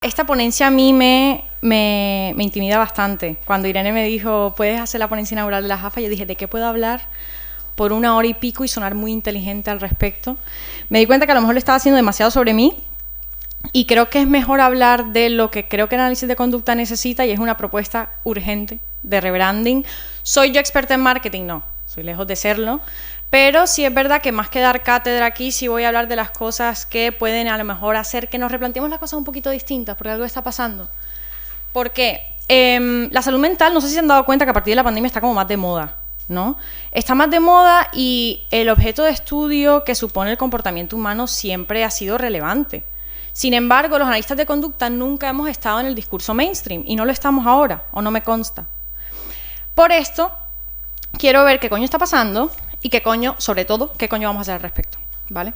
Esta ponencia a mí me intimida bastante. Cuando Irene me dijo, ¿puedes hacer la ponencia inaugural de la JAFA? Yo dije, ¿de qué puedo hablar por 1 hora y pico y sonar muy inteligente al respecto? Me di cuenta que a lo mejor lo estaba haciendo demasiado sobre mí y creo que es mejor hablar de lo que creo que el análisis de conducta necesita, y es una propuesta urgente de rebranding. ¿Soy yo experta en marketing? No, soy lejos de serlo. Pero sí es verdad que más que dar cátedra aquí, sí voy a hablar de las cosas que pueden a lo mejor hacer que nos replanteemos las cosas un poquito distintas, porque algo está pasando. ¿Por qué? La salud mental, no sé si se han dado cuenta que a partir de la pandemia está como más de moda, ¿no? Está más de moda y el objeto de estudio que supone el comportamiento humano siempre ha sido relevante. Sin embargo, los analistas de conducta nunca hemos estado en el discurso mainstream y no lo estamos ahora, o no me consta. Por esto, quiero ver qué coño está pasando y qué coño, sobre todo, qué coño vamos a hacer al respecto, ¿vale?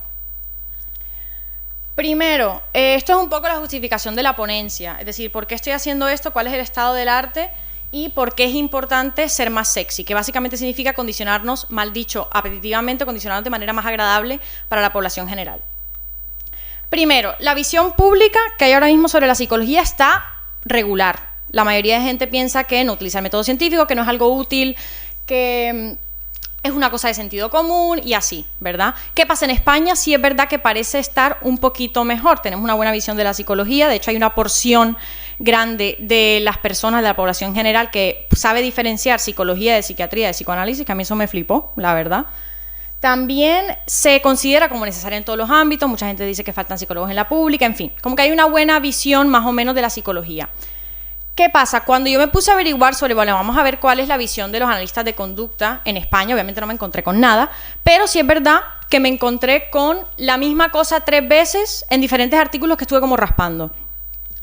Primero, esto es un poco la justificación de la ponencia, es decir, ¿por qué estoy haciendo esto? ¿Cuál es el estado del arte? Y por qué es importante ser más sexy, que básicamente significa condicionarnos, mal dicho, apetitivamente, condicionarnos de manera más agradable para la población general. Primero, la visión pública que hay ahora mismo sobre la psicología está regular. La mayoría de gente piensa que no utiliza el método científico, que no es algo útil, que es una cosa de sentido común y así, ¿verdad? ¿Qué pasa en España? Sí es verdad que parece estar un poquito mejor. Tenemos una buena visión de la psicología. De hecho, hay una porción grande de las personas, de la población general, que sabe diferenciar psicología de psiquiatría, de psicoanálisis, que a mí eso me flipó, la verdad. También se considera como necesaria en todos los ámbitos. Mucha gente dice que faltan psicólogos en la pública, en fin. Como que hay una buena visión más o menos de la psicología. ¿Qué pasa? Cuando yo me puse a averiguar sobre, bueno, vamos a ver cuál es la visión de los analistas de conducta en España, obviamente no me encontré con nada, pero sí es verdad que me encontré con la misma cosa 3 veces en diferentes artículos que estuve como raspando.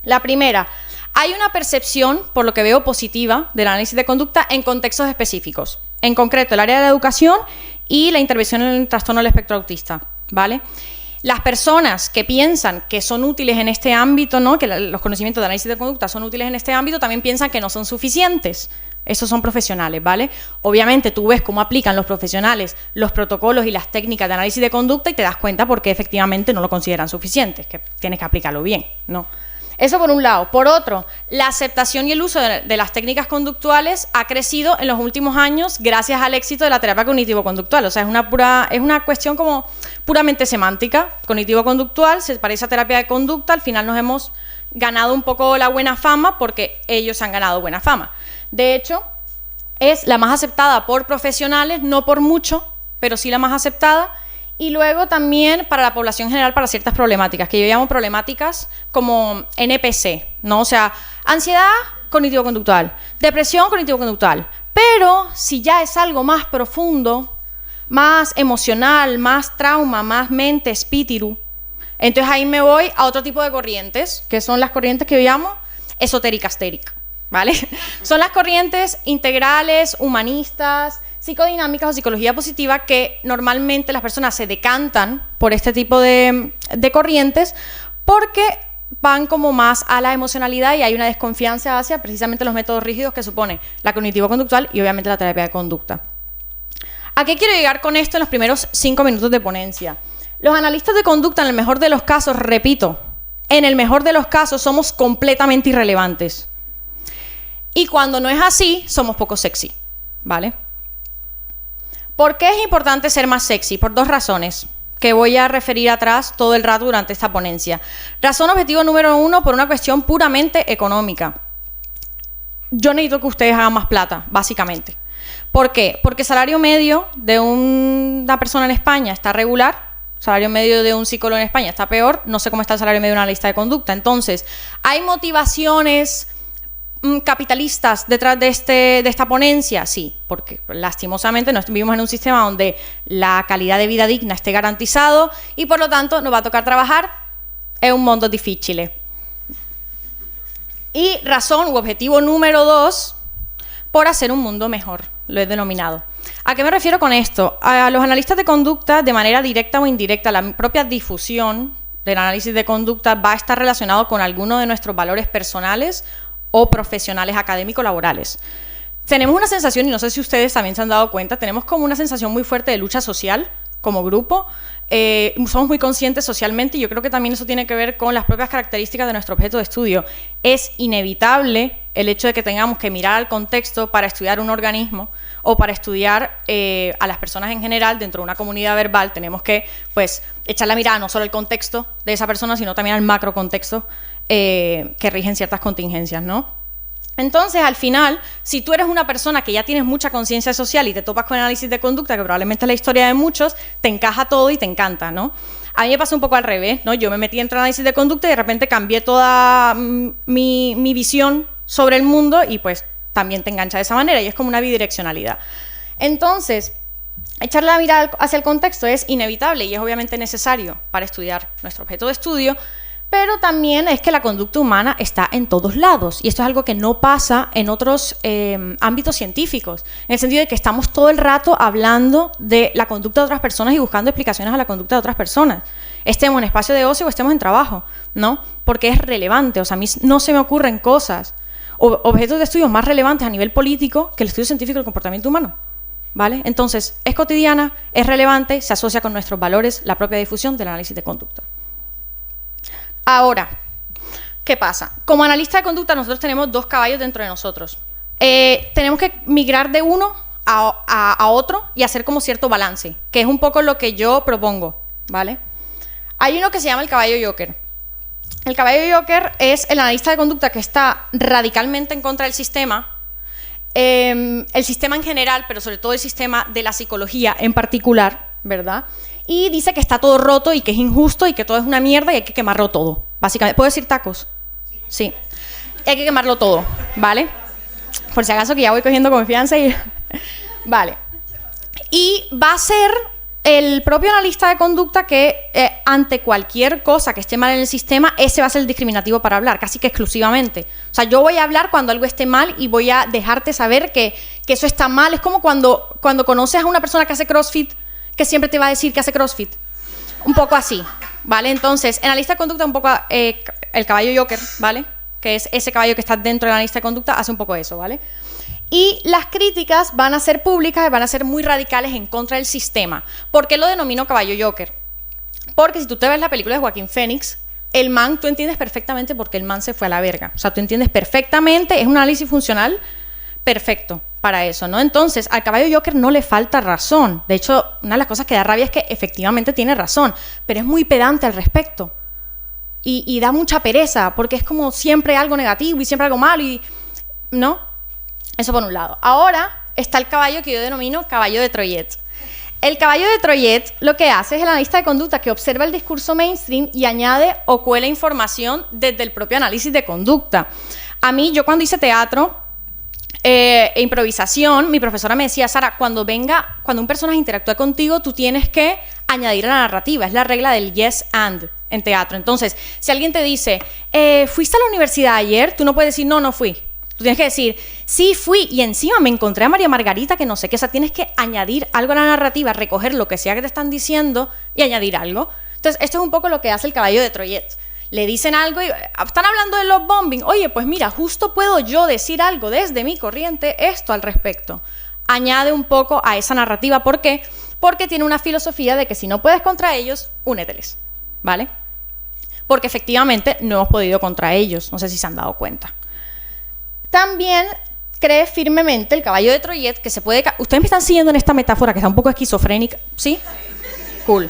La primera, hay una percepción, por lo que veo, positiva del análisis de conducta en contextos específicos, en concreto el área de la educación y la intervención en el trastorno del espectro autista, ¿vale? Las personas que piensan que son útiles en este ámbito, ¿no? Que los conocimientos de análisis de conducta son útiles en este ámbito, también piensan que no son suficientes. Esos son profesionales, ¿vale? Obviamente tú ves cómo aplican los profesionales los protocolos y las técnicas de análisis de conducta y te das cuenta por qué efectivamente no lo consideran suficientes, que tienes que aplicarlo bien, ¿no? Eso por un lado. Por otro, la aceptación y el uso de las técnicas conductuales ha crecido en los últimos años gracias al éxito de la terapia cognitivo-conductual. O sea, es una cuestión como puramente semántica. Cognitivo-conductual se parece a terapia de conducta. Al final nos hemos ganado un poco la buena fama porque ellos han ganado buena fama. De hecho, es la más aceptada por profesionales, no por mucho, pero sí la más aceptada. Y luego también para la población general, para ciertas problemáticas, que yo llamo problemáticas como NPC, ¿no? O sea, ansiedad cognitivo-conductual, depresión cognitivo-conductual. Pero si ya es algo más profundo, más emocional, más trauma, más mente, espíritu, entonces ahí me voy a otro tipo de corrientes, que son las corrientes que yo llamo esotérica-astérica, ¿vale? Son las corrientes integrales, humanistas, psicodinámicas o psicología positiva, que normalmente las personas se decantan por este tipo de corrientes porque van como más a la emocionalidad y hay una desconfianza hacia precisamente los métodos rígidos que supone la cognitivo-conductual y obviamente la terapia de conducta. ¿A qué quiero llegar con esto en los primeros 5 minutos de ponencia? Los analistas de conducta, en el mejor de los casos, repito, en el mejor de los casos somos completamente irrelevantes. Y cuando no es así, somos poco sexy, ¿vale? ¿Por qué es importante ser más sexy? Por 2 razones que voy a referir atrás todo el rato durante esta ponencia. Razón objetivo número 1, por una cuestión puramente económica. Yo necesito que ustedes hagan más plata, básicamente. ¿Por qué? Porque el salario medio de una persona en España está regular, el salario medio de un psicólogo en España está peor, no sé cómo está el salario medio de una analista de conducta. Entonces, hay motivaciones capitalistas detrás de esta ponencia, sí, porque lastimosamente no vivimos en un sistema donde la calidad de vida digna esté garantizado y por lo tanto nos va a tocar trabajar en un mundo difícil. Y razón u objetivo número 2, por hacer un mundo mejor, lo he denominado. ¿A qué me refiero con esto? A los analistas de conducta, de manera directa o indirecta, la propia difusión del análisis de conducta va a estar relacionado con alguno de nuestros valores personales o profesionales académicos laborales. Tenemos una sensación, y no sé si ustedes también se han dado cuenta, tenemos como una sensación muy fuerte de lucha social como grupo, somos muy conscientes socialmente y yo creo que también eso tiene que ver con las propias características de nuestro objeto de estudio. Es inevitable el hecho de que tengamos que mirar al contexto para estudiar un organismo o para estudiar a las personas en general dentro de una comunidad verbal. Tenemos que, pues, echar la mirada no solo al contexto de esa persona, sino también al macro contexto que rigen ciertas contingencias, ¿no? Entonces, al final, si tú eres una persona que ya tienes mucha conciencia social y te topas con análisis de conducta, que probablemente es la historia de muchos, te encaja todo y te encanta, ¿no? A mí me pasó un poco al revés, ¿no? Yo me metí en análisis de conducta y de repente cambié toda mi visión sobre el mundo y pues también te engancha de esa manera y es como una bidireccionalidad. Entonces, echarle la mirada hacia el contexto es inevitable y es obviamente necesario para estudiar nuestro objeto de estudio, pero también es que la conducta humana está en todos lados y esto es algo que no pasa en otros ámbitos científicos, en el sentido de que estamos todo el rato hablando de la conducta de otras personas y buscando explicaciones a la conducta de otras personas, estemos en espacio de ocio o estemos en trabajo, ¿no? Porque es relevante, o sea, a mí no se me ocurren cosas o objetos de estudio más relevantes a nivel político que el estudio científico del comportamiento humano, ¿vale? Entonces, es cotidiana, es relevante, se asocia con nuestros valores, la propia difusión del análisis de conducta. Ahora, ¿qué pasa? Como analista de conducta nosotros tenemos dos caballos dentro de nosotros. Tenemos que migrar de uno a otro y hacer como cierto balance, que es un poco lo que yo propongo, ¿vale? Hay uno que se llama el caballo Joker. El caballo Joker es el analista de conducta que está radicalmente en contra del sistema, el sistema en general, pero sobre todo el sistema de la psicología en particular, ¿verdad? Y dice que está todo roto y que es injusto y que todo es una mierda y hay que quemarlo todo, básicamente. ¿Puedo decir tacos? Sí. Hay que quemarlo todo, ¿vale? Por si acaso que ya voy cogiendo confianza y... Vale. Y va a ser el propio analista de conducta que ante cualquier cosa que esté mal en el sistema, ese va a ser el discriminativo para hablar, casi que exclusivamente. O sea, yo voy a hablar cuando algo esté mal y voy a dejarte saber que eso está mal. Es como cuando conoces a una persona que hace CrossFit, que siempre te va a decir que hace CrossFit. Un poco así, ¿vale? Entonces, en la lista de conducta un poco el caballo Joker, ¿vale? Que es ese caballo que está dentro de la lista de conducta, hace un poco eso, ¿vale? Y las críticas van a ser públicas y van a ser muy radicales en contra del sistema. ¿Por qué lo denomino caballo Joker? Porque si tú te ves la película de Joaquín Phoenix, el man, tú entiendes perfectamente por qué el man se fue a la verga. O sea, tú entiendes perfectamente, es un análisis funcional perfecto para eso, ¿no? Entonces, al caballo Joker no le falta razón. De hecho, una de las cosas que da rabia es que efectivamente tiene razón, pero es muy pedante al respecto. Y da mucha pereza, porque es como siempre algo negativo y siempre algo malo, y ¿no? Eso por un lado. Ahora está el caballo que yo denomino caballo de Troyet. El caballo de Troyet lo que hace es el analista de conducta que observa el discurso mainstream y añade o cuela información desde el propio análisis de conducta. A mí, yo cuando hice teatro e improvisación, mi profesora me decía, Sara, cuando un personaje interactúa contigo, tú tienes que añadir a la narrativa. Es la regla del yes and en teatro. Entonces, si alguien te dice, ¿fuiste a la universidad ayer? Tú no puedes decir, no fui. Tú tienes que decir, sí fui y encima me encontré a María Margarita que no sé qué. O sea, tienes que añadir algo a la narrativa, recoger lo que sea que te están diciendo y añadir algo. Entonces, esto es un poco lo que hace el caballo de Troyet. Le dicen algo y están hablando de love bombing. Oye, pues mira, justo puedo yo decir algo desde mi corriente esto al respecto. Añade un poco a esa narrativa. ¿Por qué? Porque tiene una filosofía de que si no puedes contra ellos, úneteles, ¿vale? Porque efectivamente no hemos podido contra ellos. No sé si se han dado cuenta. También cree firmemente el caballo de Troyet que se puede... Ustedes me están siguiendo en esta metáfora que está un poco esquizofrénica, ¿sí? Cool.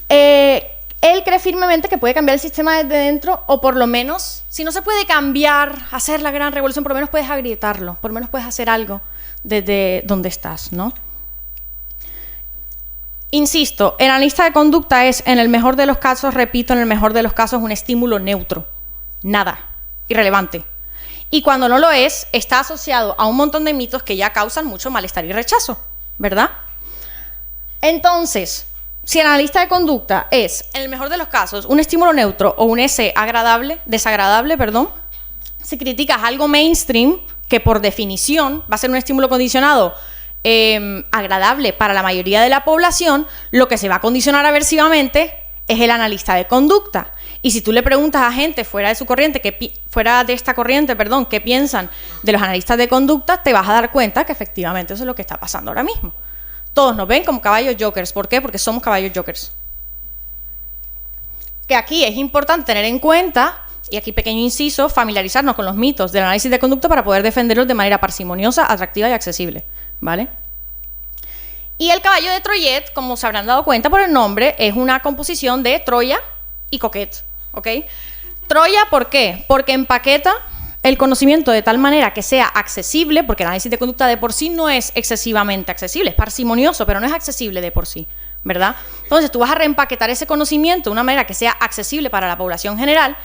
Él cree firmemente que puede cambiar el sistema desde dentro, o por lo menos, si no se puede cambiar, hacer la gran revolución, por lo menos puedes agrietarlo, por lo menos puedes hacer algo desde donde estás, ¿no? Insisto, el analista de conducta es, en el mejor de los casos, repito, en el mejor de los casos, un estímulo neutro. Nada. Irrelevante. Y cuando no lo es, está asociado a un montón de mitos que ya causan mucho malestar y rechazo, ¿verdad? Entonces, si el analista de conducta es, en el mejor de los casos, un estímulo neutro o un ese desagradable, si criticas algo mainstream, que por definición va a ser un estímulo condicionado agradable para la mayoría de la población, lo que se va a condicionar aversivamente es el analista de conducta. Y si tú le preguntas a gente fuera de esta corriente, qué piensan de los analistas de conducta, te vas a dar cuenta que efectivamente eso es lo que está pasando ahora mismo. Todos nos ven como caballos jokers. ¿Por qué? Porque somos caballos jokers. Que aquí es importante tener en cuenta, y aquí pequeño inciso, familiarizarnos con los mitos del análisis de conducta para poder defenderlos de manera parsimoniosa, atractiva y accesible, ¿vale? Y el caballo de Troyet, como se habrán dado cuenta por el nombre, es una composición de Troya y Coquette, ¿ok? Troya, ¿por qué? Porque empaqueta el conocimiento de tal manera que sea accesible, porque el análisis de conducta de por sí no es excesivamente accesible, es parsimonioso, pero no es accesible de por sí, ¿verdad? Entonces tú vas a reempaquetar ese conocimiento de una manera que sea accesible para la población general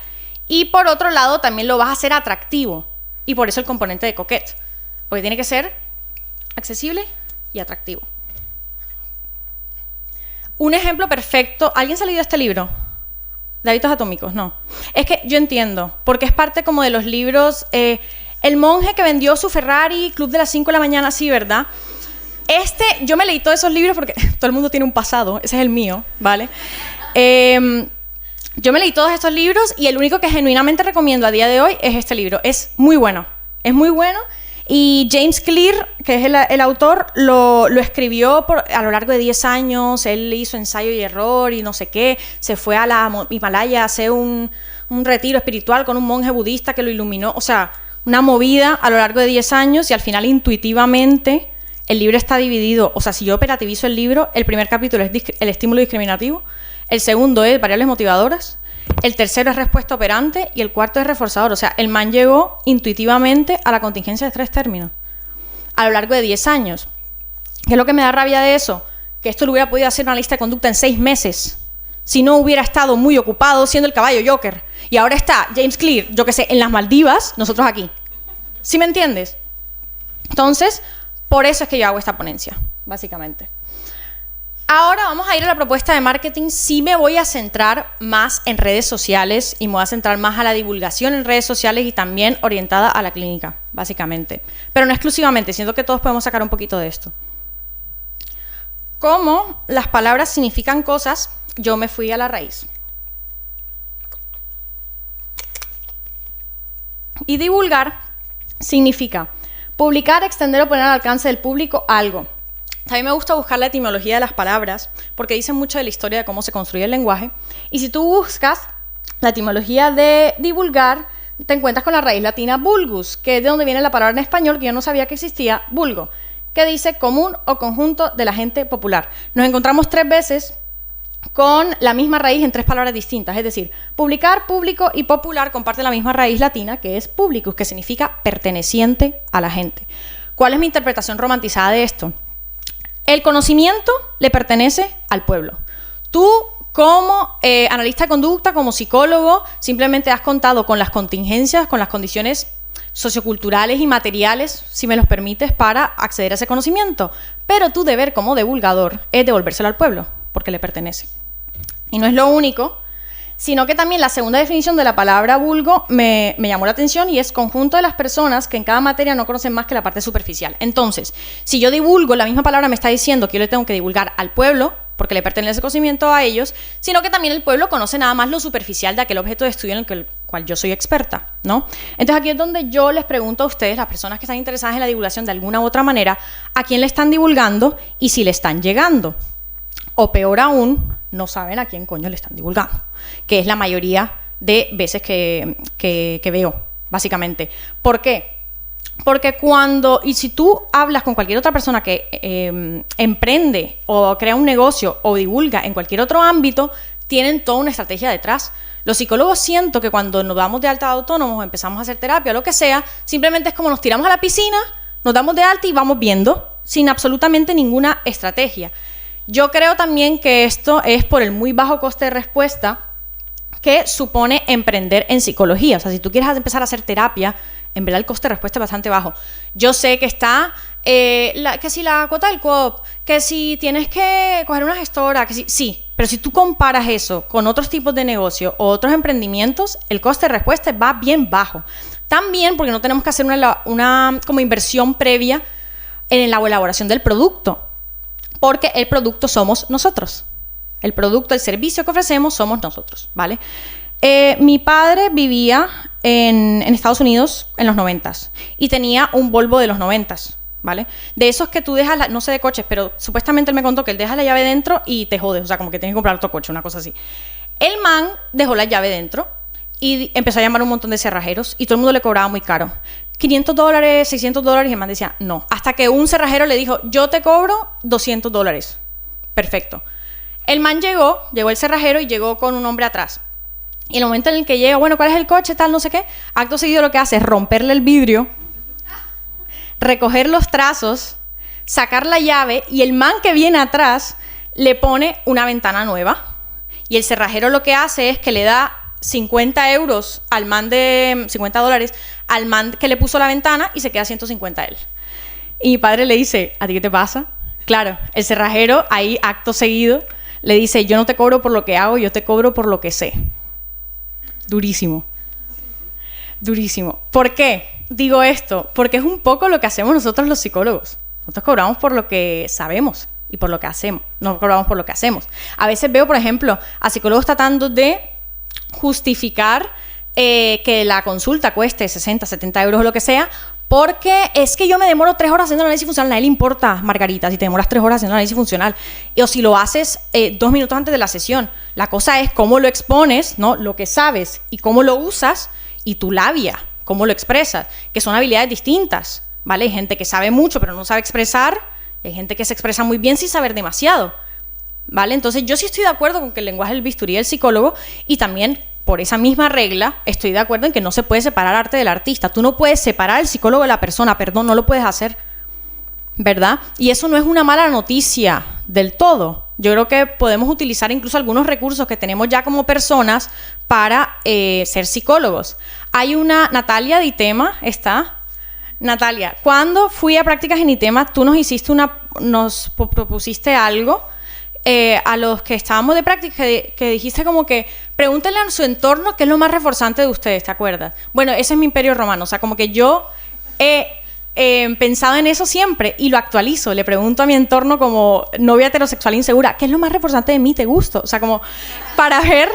y por otro lado también lo vas a hacer atractivo y por eso el componente de Coquette, porque tiene que ser accesible y atractivo. Un ejemplo perfecto, ¿alguien se ha leído este libro? De hábitos atómicos, no. Es que yo entiendo, porque es parte como de los libros, el monje que vendió su Ferrari, Club de las 5 de la mañana, sí, ¿verdad? Yo me leí todos esos libros porque todo el mundo tiene un pasado, ese es el mío, ¿vale? Yo me leí todos estos libros y el único que genuinamente recomiendo a día de hoy es este libro. Es muy bueno y James Clear, que es el autor, lo escribió a lo largo de 10 años, él hizo ensayo y error y no sé qué, se fue a la Himalaya a hacer un retiro espiritual con un monje budista que lo iluminó, o sea, una movida a lo largo de 10 años y al final intuitivamente el libro está dividido, o sea, si yo operativizo el libro, el primer capítulo es el estímulo discriminativo, el segundo es variables motivadoras, el tercero es respuesta operante y el cuarto es reforzador. O sea, el man llegó intuitivamente a la contingencia de 3 términos a lo largo de 10 años. ¿Qué es lo que me da rabia de eso? Que esto lo hubiera podido hacer una lista de conducta en 6 meses si no hubiera estado muy ocupado siendo el caballo joker. Y ahora está James Clear, yo que sé, en las Maldivas, nosotros aquí. ¿Sí me entiendes? Entonces, por eso es que yo hago esta ponencia, básicamente. Ahora vamos a ir a la propuesta de marketing. Sí me voy a centrar más en redes sociales y me voy a centrar más a la divulgación en redes sociales y también orientada a la clínica, básicamente. Pero no exclusivamente, siento que todos podemos sacar un poquito de esto. Como las palabras significan cosas, yo me fui a la raíz. Y divulgar significa publicar, extender o poner al alcance del público algo. A mí me gusta buscar la etimología de las palabras porque dicen mucho de la historia de cómo se construye el lenguaje. Y si tú buscas la etimología de divulgar, te encuentras con la raíz latina vulgus, que es de donde viene la palabra en español, que yo no sabía que existía, vulgo, que dice común o conjunto de la gente popular. Nos encontramos 3 veces con la misma raíz en 3 palabras distintas, es decir, publicar, público y popular comparten la misma raíz latina, que es publicus, que significa perteneciente a la gente. ¿Cuál es mi interpretación romantizada de esto? El conocimiento le pertenece al pueblo. Tú, como analista de conducta, como psicólogo, simplemente has contado con las contingencias, con las condiciones socioculturales y materiales, si me los permites, para acceder a ese conocimiento. Pero tu deber como divulgador es devolvérselo al pueblo, porque le pertenece. Y no es lo único, sino que también la segunda definición de la palabra vulgo me llamó la atención y es conjunto de las personas que en cada materia no conocen más que la parte superficial. Entonces, si yo divulgo, la misma palabra me está diciendo que yo le tengo que divulgar al pueblo, porque le pertenece conocimiento a ellos, sino que también el pueblo conoce nada más lo superficial de aquel objeto de estudio en el cual yo soy experta, ¿no? Entonces aquí es donde yo les pregunto a ustedes, las personas que están interesadas en la divulgación de alguna u otra manera, ¿a quién le están divulgando y si le están llegando? O peor aún, no saben a quién coño le están divulgando, que es la mayoría de veces que veo, básicamente. ¿Por qué? Porque si tú hablas con cualquier otra persona que emprende o crea un negocio o divulga en cualquier otro ámbito, tienen toda una estrategia detrás. Los psicólogos siento que cuando nos damos de alta de autónomos, empezamos a hacer terapia o lo que sea, simplemente es como nos tiramos a la piscina, nos damos de alta y vamos viendo, sin absolutamente ninguna estrategia. Yo creo también que esto es por el muy bajo coste de respuesta que supone emprender en psicología. O sea, si tú quieres empezar a hacer terapia, en verdad el coste de respuesta es bastante bajo. Yo sé que está, que si la cuota del coop, que si tienes que coger una gestora, que sí, pero si tú comparas eso con otros tipos de negocio o otros emprendimientos, el coste de respuesta va bien bajo. También porque no tenemos que hacer una como inversión previa en la elaboración del producto. Porque el producto somos nosotros. El producto, el servicio que ofrecemos somos nosotros, ¿vale? Mi padre vivía en Estados Unidos en los 90s y tenía un Volvo de los 90s, ¿vale? De esos que tú dejas, no sé de coches, pero supuestamente él me contó que él deja la llave dentro y te jodes, o sea, como que tienes que comprar otro coche, una cosa así. El man dejó la llave dentro y empezó a llamar a un montón de cerrajeros y todo el mundo le cobraba muy caro. $500, $600, y el man decía, no. Hasta que un cerrajero le dijo, yo te cobro $200. Perfecto. El man llegó el cerrajero y llegó con un hombre atrás. Y en el momento en el que llega, bueno, ¿cuál es el coche? Tal, no sé qué. Acto seguido lo que hace es romperle el vidrio, recoger los trazos, sacar la llave y el man que viene atrás le pone una ventana nueva. Y el cerrajero lo que hace es que le da 50 euros al man de... $50 al man que le puso la ventana y se queda 150 él. Y mi padre le dice, ¿a ti qué te pasa? Claro, el cerrajero ahí, acto seguido, le dice, yo no te cobro por lo que hago, yo te cobro por lo que sé. Durísimo. Durísimo. ¿Por qué digo esto? Porque es un poco lo que hacemos nosotros los psicólogos. Nosotros cobramos por lo que sabemos y por lo que hacemos. No cobramos por lo que hacemos. A veces veo, por ejemplo, a psicólogos tratando de justificar que la consulta cueste 60, 70 euros o lo que sea, porque es que yo me demoro 3 horas haciendo el análisis funcional. A nadie le importa, Margarita, si te demoras 3 horas haciendo el análisis funcional. O si lo haces 2 minutos antes de la sesión. La cosa es cómo lo expones, ¿no? Lo que sabes y cómo lo usas y tu labia, cómo lo expresas, que son habilidades distintas, ¿vale? Hay gente que sabe mucho pero no sabe expresar, hay gente que se expresa muy bien sin saber demasiado, ¿vale? Entonces yo sí estoy de acuerdo con que el lenguaje del bisturí del psicólogo, y también por esa misma regla estoy de acuerdo en que no se puede separar arte del artista. Tú no puedes separar al psicólogo de la persona, perdón, no lo puedes hacer, ¿verdad? Y eso no es una mala noticia del todo. Yo creo que podemos utilizar incluso algunos recursos que tenemos ya como personas para ser psicólogos. Hay una, Natalia de ITEMA, está. Natalia, cuando fui a prácticas en ITEMA, tú nos propusiste algo a los que estábamos de práctica, que dijiste como que pregúntenle a su entorno qué es lo más reforzante de ustedes, ¿te acuerdas? Bueno, ese es mi imperio romano, o sea, como que yo he pensado en eso siempre y lo actualizo, le pregunto a mi entorno como novia heterosexual insegura, ¿qué es lo más reforzante de mí? ¿Te gusto? O sea, como para ver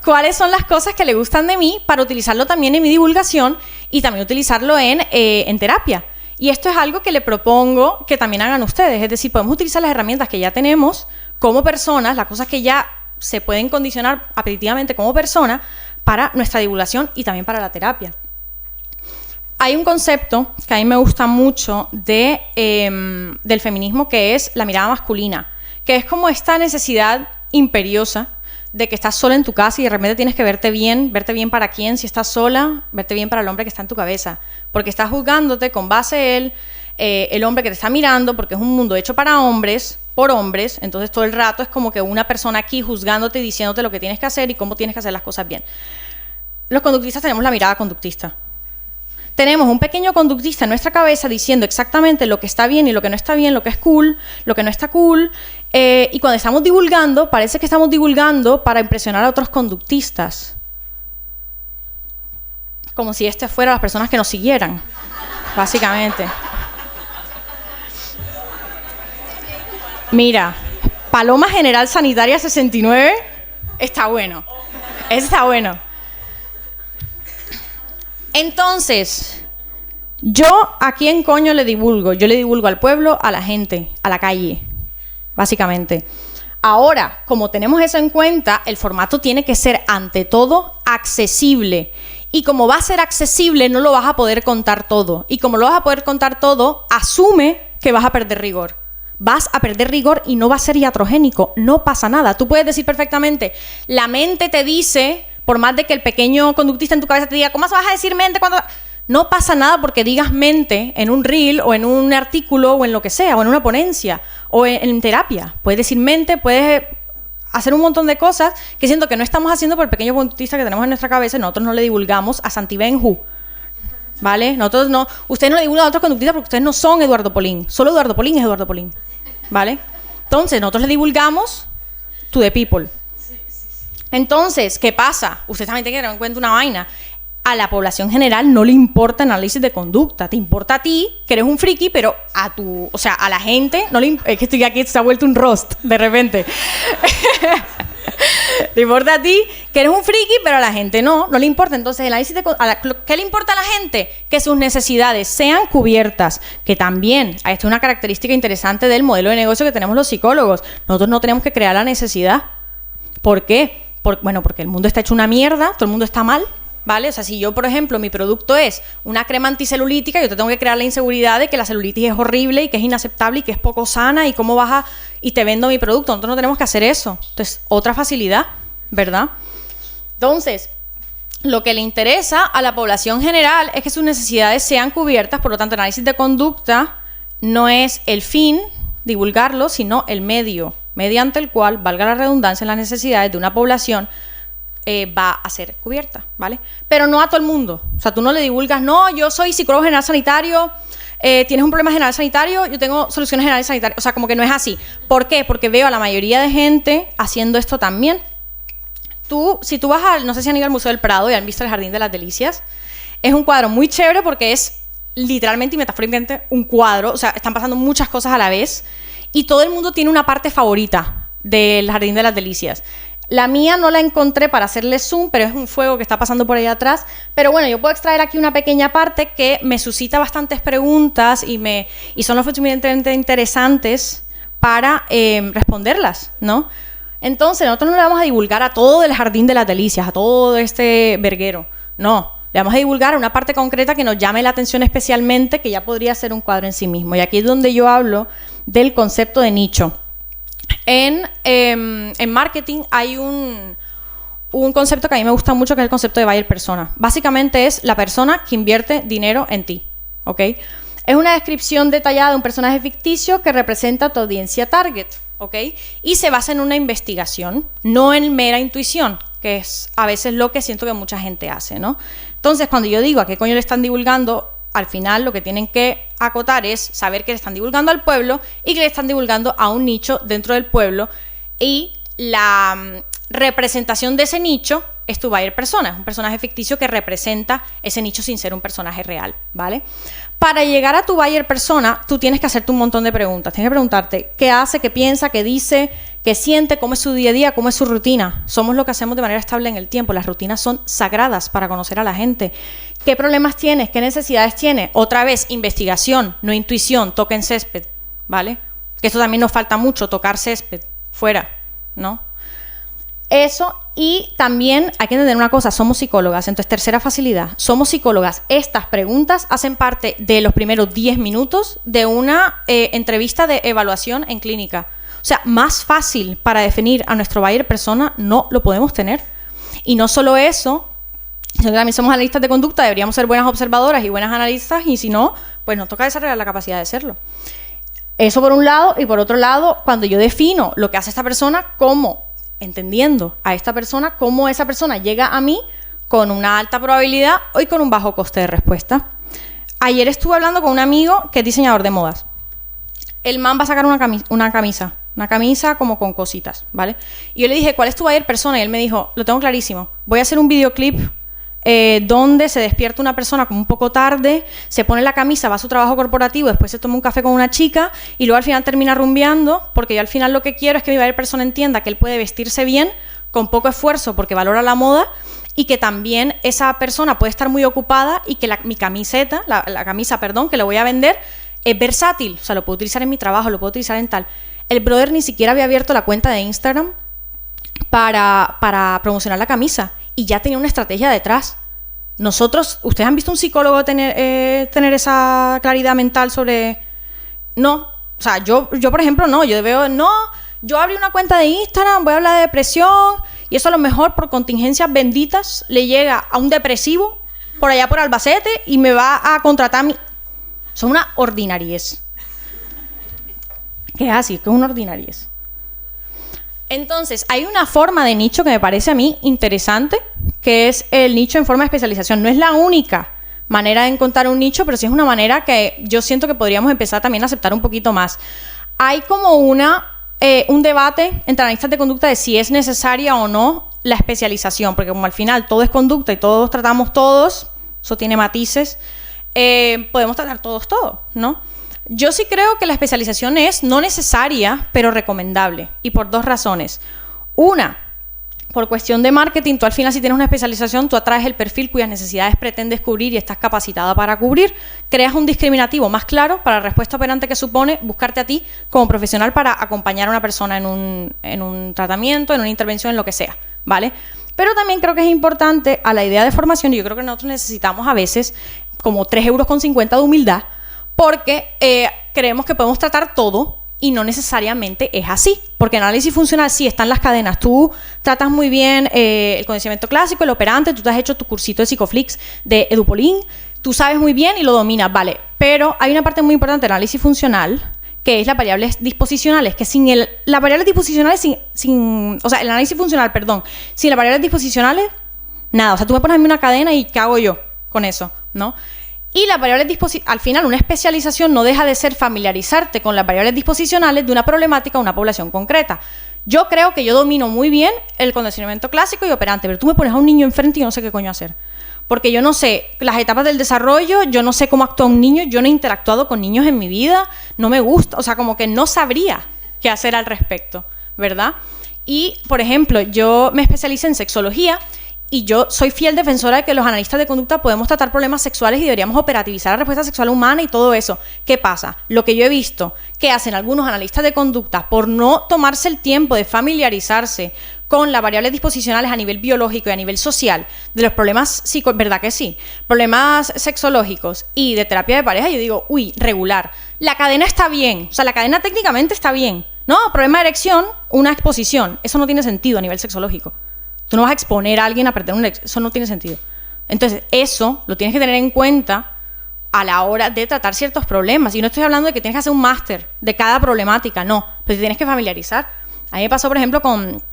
cuáles son las cosas que le gustan de mí, para utilizarlo también en mi divulgación y también utilizarlo en terapia. Y esto es algo que le propongo que también hagan ustedes, es decir, podemos utilizar las herramientas que ya tenemos como personas, las cosas que ya se pueden condicionar apetitivamente como persona para nuestra divulgación y también para la terapia. Hay un concepto que a mí me gusta mucho del feminismo, que es la mirada masculina, que es como esta necesidad imperiosa de que estás sola en tu casa y de repente tienes que verte bien para quién, si estás sola, verte bien para el hombre que está en tu cabeza, porque estás juzgándote con base en el hombre que te está mirando, porque es un mundo hecho para hombres, por hombres, entonces todo el rato es como que una persona aquí juzgándote y diciéndote lo que tienes que hacer y cómo tienes que hacer las cosas bien. Los conductistas tenemos la mirada conductista. Tenemos un pequeño conductista en nuestra cabeza diciendo exactamente lo que está bien y lo que no está bien, lo que es cool, lo que no está cool, y cuando estamos divulgando, parece que estamos divulgando para impresionar a otros conductistas. Como si fueran las personas que nos siguieran, básicamente. Mira, Paloma General Sanitaria 69 está bueno. Está bueno. Entonces, yo a quién coño le divulgo. Yo le divulgo al pueblo, a la gente, a la calle, básicamente. Ahora, como tenemos eso en cuenta, el formato tiene que ser, ante todo, accesible. Y como va a ser accesible, no lo vas a poder contar todo. Y como lo vas a poder contar todo, asume que vas a perder rigor. Vas a perder rigor y no va a ser iatrogénico. No pasa nada. Tú puedes decir perfectamente, la mente te dice, por más de que el pequeño conductista en tu cabeza te diga, ¿cómo vas a decir mente cuando...? No pasa nada porque digas mente en un reel o en un artículo o en lo que sea, o en una ponencia o en terapia. Puedes decir mente, puedes hacer un montón de cosas que siento que no estamos haciendo por el pequeño conductista que tenemos en nuestra cabeza. Nosotros no le divulgamos a Santi Benju, ¿vale? Nosotros no, ustedes no le divulgan a otros conductistas porque ustedes no son Eduardo Polín. Solo Eduardo Polín es Eduardo Polín, ¿vale? Entonces, nosotros le divulgamos to the people. Entonces, ¿qué pasa? Usted también tiene que tener en cuenta una vaina. A la población general no le importa análisis de conducta. Te importa a ti, que eres un friki, pero a la gente no le importa. Es que estoy aquí, se ha vuelto un roast de repente. Te importa a ti, que eres un friki, pero a la gente no le importa. Entonces, el análisis ¿qué le importa a la gente? Que sus necesidades sean cubiertas. Que también, esta es una característica interesante del modelo de negocio que tenemos los psicólogos. Nosotros no tenemos que crear la necesidad. ¿Por qué? Porque el mundo está hecho una mierda, todo el mundo está mal, ¿vale? O sea, si yo, por ejemplo, mi producto es una crema anticelulítica, yo te tengo que crear la inseguridad de que la celulitis es horrible y que es inaceptable y que es poco sana y cómo vas a... y te vendo mi producto. Nosotros no tenemos que hacer eso. Entonces, otra facilidad, ¿verdad? Entonces, lo que le interesa a la población general es que sus necesidades sean cubiertas, por lo tanto, el análisis de conducta no es el fin, divulgarlo, sino el medio, mediante el cual, valga la redundancia, las necesidades de una población va a ser cubierta, ¿vale? Pero no a todo el mundo. O sea, tú no le divulgas, no, yo soy psicólogo general sanitario, tienes un problema general sanitario, yo tengo soluciones generales sanitarias. O sea, como que no es así. ¿Por qué? Porque veo a la mayoría de gente haciendo esto también. Si tú vas no sé si han ido al Museo del Prado y han visto el Jardín de las Delicias, es un cuadro muy chévere porque es literalmente y metafóricamente un cuadro. O sea, están pasando muchas cosas a la vez y todo el mundo tiene una parte favorita del Jardín de las Delicias. La mía no la encontré para hacerle zoom, pero es un fuego que está pasando por ahí atrás. Pero bueno, yo puedo extraer aquí una pequeña parte que me suscita bastantes preguntas y son lo suficientemente interesantes para responderlas, ¿no? Entonces, nosotros no le vamos a divulgar a todo el Jardín de las Delicias, a todo este verguero. No, le vamos a divulgar a una parte concreta que nos llame la atención especialmente, que ya podría ser un cuadro en sí mismo. Y aquí es donde yo hablo del concepto de nicho. En marketing hay un concepto que a mí me gusta mucho, que es el concepto de buyer persona. Básicamente es la persona que invierte dinero en ti, ¿ok? Es una descripción detallada de un personaje ficticio que representa a tu audiencia target, ¿ok? Y se basa en una investigación, no en mera intuición, que es a veces lo que siento que mucha gente hace, ¿no? Entonces, cuando yo digo a qué coño le están divulgando, al final lo que tienen que acotar es saber que le están divulgando al pueblo y que le están divulgando a un nicho dentro del pueblo, y la representación de ese nicho es tu buyer persona, es un personaje ficticio que representa ese nicho sin ser un personaje real, ¿vale? Para llegar a tu buyer persona, tú tienes que hacerte un montón de preguntas. Tienes que preguntarte qué hace, qué piensa, qué dice, qué siente, cómo es su día a día, cómo es su rutina. Somos lo que hacemos de manera estable en el tiempo. Las rutinas son sagradas para conocer a la gente. ¿Qué problemas tienes? ¿Qué necesidades tienes? Otra vez, investigación, no intuición. Toquen césped, ¿vale? Que esto también nos falta mucho, tocar césped, fuera, ¿no? Eso, y también hay que entender una cosa, somos psicólogas, entonces tercera facilidad, somos psicólogas. Estas preguntas hacen parte de los primeros 10 minutos de una entrevista de evaluación en clínica. O sea, más fácil para definir a nuestro buyer persona no lo podemos tener. Y no solo eso, sino que también somos analistas de conducta, deberíamos ser buenas observadoras y buenas analistas, y si no, pues nos toca desarrollar la capacidad de serlo. Eso por un lado, y por otro lado, cuando yo defino lo que hace esta persona, cómo entendiendo a esta persona, cómo esa persona llega a mí con una alta probabilidad y con un bajo coste de respuesta. Ayer estuve hablando con un amigo que es diseñador de modas. El man va a sacar una camisa como con cositas, ¿vale? Y yo le dije, ¿cuál es tu buyer persona? Y él me dijo, lo tengo clarísimo, voy a hacer un videoclip donde se despierta una persona como un poco tarde, se pone la camisa, va a su trabajo corporativo, después se toma un café con una chica y luego al final termina rumbeando, porque yo al final lo que quiero es que mi buyer persona entienda que él puede vestirse bien con poco esfuerzo porque valora la moda, y que también esa persona puede estar muy ocupada y que la camisa, que le voy a vender es versátil, o sea, lo puedo utilizar en mi trabajo, lo puedo utilizar en tal. El brother ni siquiera había abierto la cuenta de Instagram para promocionar la camisa y ya tenía una estrategia detrás. ¿Ustedes han visto un psicólogo tener esa claridad mental sobre...? No, o sea, yo por ejemplo, no, yo abrí una cuenta de Instagram, voy a hablar de depresión, y eso a lo mejor por contingencias benditas le llega a un depresivo por allá por Albacete y me va a contratar a mí. Son una ordinariez. ¿Qué es así? ¿Qué es una ordinariez? Entonces, hay una forma de nicho que me parece a mí interesante, que es el nicho en forma de especialización. No es la única manera de encontrar un nicho, pero sí es una manera que yo siento que podríamos empezar también a aceptar un poquito más. Hay como un debate entre analistas de conducta de si es necesaria o no la especialización, porque como al final todo es conducta y todos tratamos todos, eso tiene matices, podemos tratar todos todo, ¿no? Yo sí creo que la especialización es no necesaria, pero recomendable, y por dos razones. Una, por cuestión de marketing, tú al final si tienes una especialización, tú atraes el perfil cuyas necesidades pretendes cubrir y estás capacitada para cubrir, creas un discriminativo más claro para la respuesta operante que supone buscarte a ti como profesional para acompañar a una persona en un tratamiento, en una intervención, en lo que sea, ¿vale? Pero también creo que es importante a la idea de formación, y yo creo que nosotros necesitamos a veces como 3,50 € de humildad, porque creemos que podemos tratar todo, y no necesariamente es así, porque en análisis funcional sí están las cadenas. Tú tratas muy bien el condicionamiento clásico, el operante, tú te has hecho tu cursito de Psicoflix de Edupolín, tú sabes muy bien y lo dominas, vale. Pero hay una parte muy importante del análisis funcional, que es las variables disposicionales, que sin las variables disposicionales, o sea, el análisis funcional, perdón, sin las variables disposicionales, nada. O sea, tú me pones a mí una cadena y ¿qué hago yo con eso? ¿No? Y las variables al final, una especialización no deja de ser familiarizarte con las variables disposicionales de una problemática o una población concreta. Yo creo que yo domino muy bien el condicionamiento clásico y operante, pero tú me pones a un niño enfrente y yo no sé qué coño hacer. Porque yo no sé las etapas del desarrollo, yo no sé cómo actúa un niño, yo no he interactuado con niños en mi vida, no me gusta, o sea, como que no sabría qué hacer al respecto, ¿verdad? Y, por ejemplo, yo me especialicé en sexología, y yo soy fiel defensora de que los analistas de conducta podemos tratar problemas sexuales y deberíamos operativizar la respuesta sexual humana y todo eso. ¿Qué pasa? Lo que yo he visto que hacen algunos analistas de conducta por no tomarse el tiempo de familiarizarse con las variables disposicionales a nivel biológico y a nivel social de los problemas ¿verdad que sí? Problemas sexológicos y de terapia de pareja, yo digo, uy, regular. La cadena está bien, o sea, la cadena técnicamente está bien. No, problema de erección, una exposición. Eso no tiene sentido a nivel sexológico. Tú no vas a exponer a alguien a perder un ex, eso no tiene sentido. Entonces, eso lo tienes que tener en cuenta a la hora de tratar ciertos problemas. Y no estoy hablando de que tienes que hacer un máster de cada problemática, no, pero te tienes que familiarizar. A mí me pasó, por ejemplo, con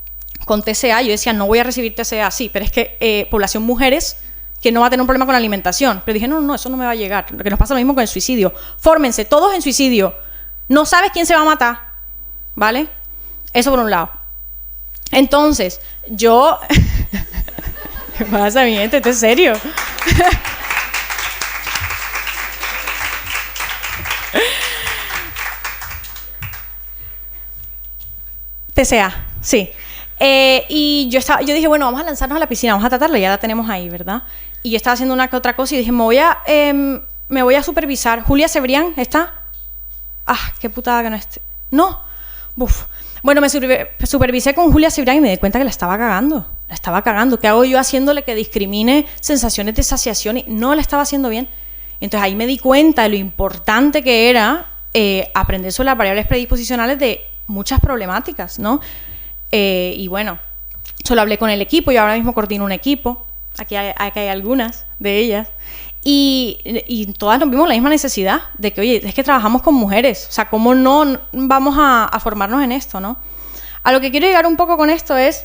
TCA, yo decía, no voy a recibir TCA, sí, pero es que población mujeres que no va a tener un problema con la alimentación. Pero dije, no, eso no me va a llegar. Lo que nos pasa lo mismo con el suicidio. Fórmense, todos en suicidio. No sabes quién se va a matar, ¿vale? Eso por un lado. Entonces, yo... ¿Qué pasa, mi gente? ¿Esto es serio? TCA, sí. Y yo dije, bueno, vamos a lanzarnos a la piscina, vamos a tratarla, ya la tenemos ahí, ¿verdad? Y yo estaba haciendo una que otra cosa y dije, me voy a supervisar. ¿Julia Cebrián está? Ah, qué putada que no esté. No. Buf. Bueno, me supervisé con Julia Cebrián y me di cuenta que la estaba cagando. La estaba cagando. ¿Qué hago yo haciéndole que discrimine sensaciones de saciación? Y no la estaba haciendo bien. Entonces ahí me di cuenta de lo importante que era aprender sobre las variables predisposicionales de muchas problemáticas, ¿no? Y bueno, solo hablé con el equipo. Yo ahora mismo coordino un equipo. Aquí hay algunas de ellas. Y todas nos vimos la misma necesidad de que, oye, es que trabajamos con mujeres, o sea, ¿cómo no vamos a formarnos en esto, no? A lo que quiero llegar un poco con esto es,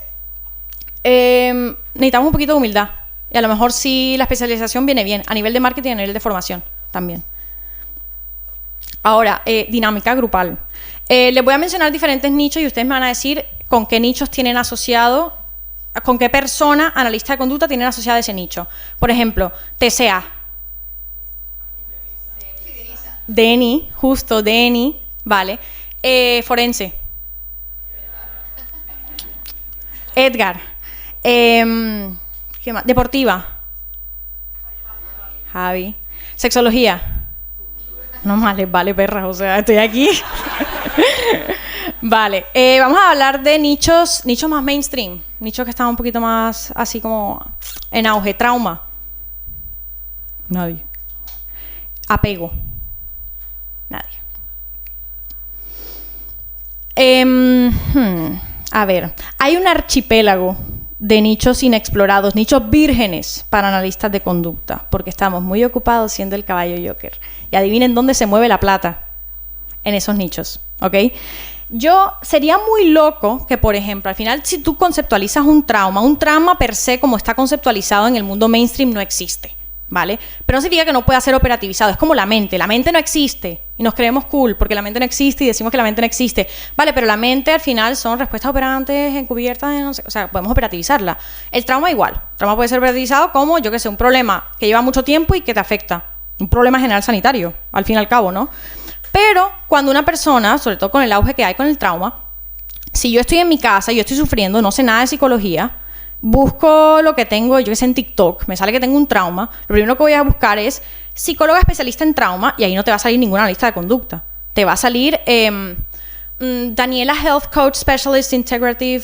necesitamos un poquito de humildad, y a lo mejor sí la especialización viene bien, a nivel de marketing y a nivel de formación también. Ahora, dinámica grupal. Les voy a mencionar diferentes nichos y ustedes me van a decir con qué nichos tienen asociado, con qué persona, analista de conducta, tienen asociado ese nicho. Por ejemplo, TCA. Deni, justo, Deni, vale. Forense. Edgar. ¿Qué más? Deportiva. Javi. Sexología. No más les vale, perra, o sea, estoy aquí. Vale, vamos a hablar de nichos más mainstream, nichos que están un poquito más así como en auge. Trauma. Nadie. Apego. Nadie. A ver, hay un archipiélago de nichos inexplorados, nichos vírgenes para analistas de conducta, porque estamos muy ocupados siendo el caballo Joker. Y adivinen dónde se mueve la plata, en esos nichos, ¿ok? Yo sería muy loco que, por ejemplo, al final, si tú conceptualizas un trauma per se, como está conceptualizado en el mundo mainstream, no existe, ¿vale? Pero no significa que no pueda ser operativizado. Es como la mente no existe y nos creemos cool porque la mente no existe y decimos que la mente no existe. Vale, pero la mente al final son respuestas operantes encubiertas, no sé, o sea, podemos operativizarla. El trauma igual. El trauma puede ser operativizado como, yo qué sé, un problema que lleva mucho tiempo y que te afecta. Un problema general sanitario, al fin y al cabo, ¿no? Pero cuando una persona, sobre todo con el auge que hay con el trauma, si yo estoy en mi casa y yo estoy sufriendo, no sé nada de psicología, busco lo que tengo, yo que sé, en TikTok, me sale que tengo un trauma, lo primero que voy a buscar es psicóloga especialista en trauma y ahí no te va a salir ninguna lista de conducta. Te va a salir Daniela Health Coach Specialist Integrative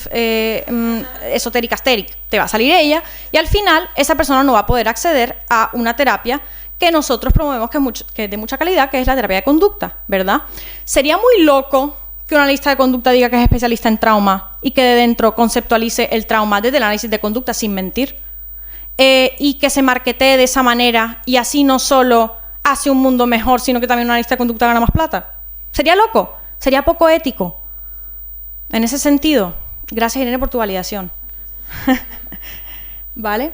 Esoteric Asteric. Te va a salir ella y al final esa persona no va a poder acceder a una terapia que nosotros promovemos que es de mucha calidad, que es la terapia de conducta, ¿verdad? Sería muy loco que una lista de conducta diga que es especialista en trauma y que de dentro conceptualice el trauma desde el análisis de conducta sin mentir. Y que se marketee de esa manera y así no solo hace un mundo mejor, sino que también una lista de conducta gana más plata. Sería loco, sería poco ético. En ese sentido, gracias Irene por tu validación. ¿Vale?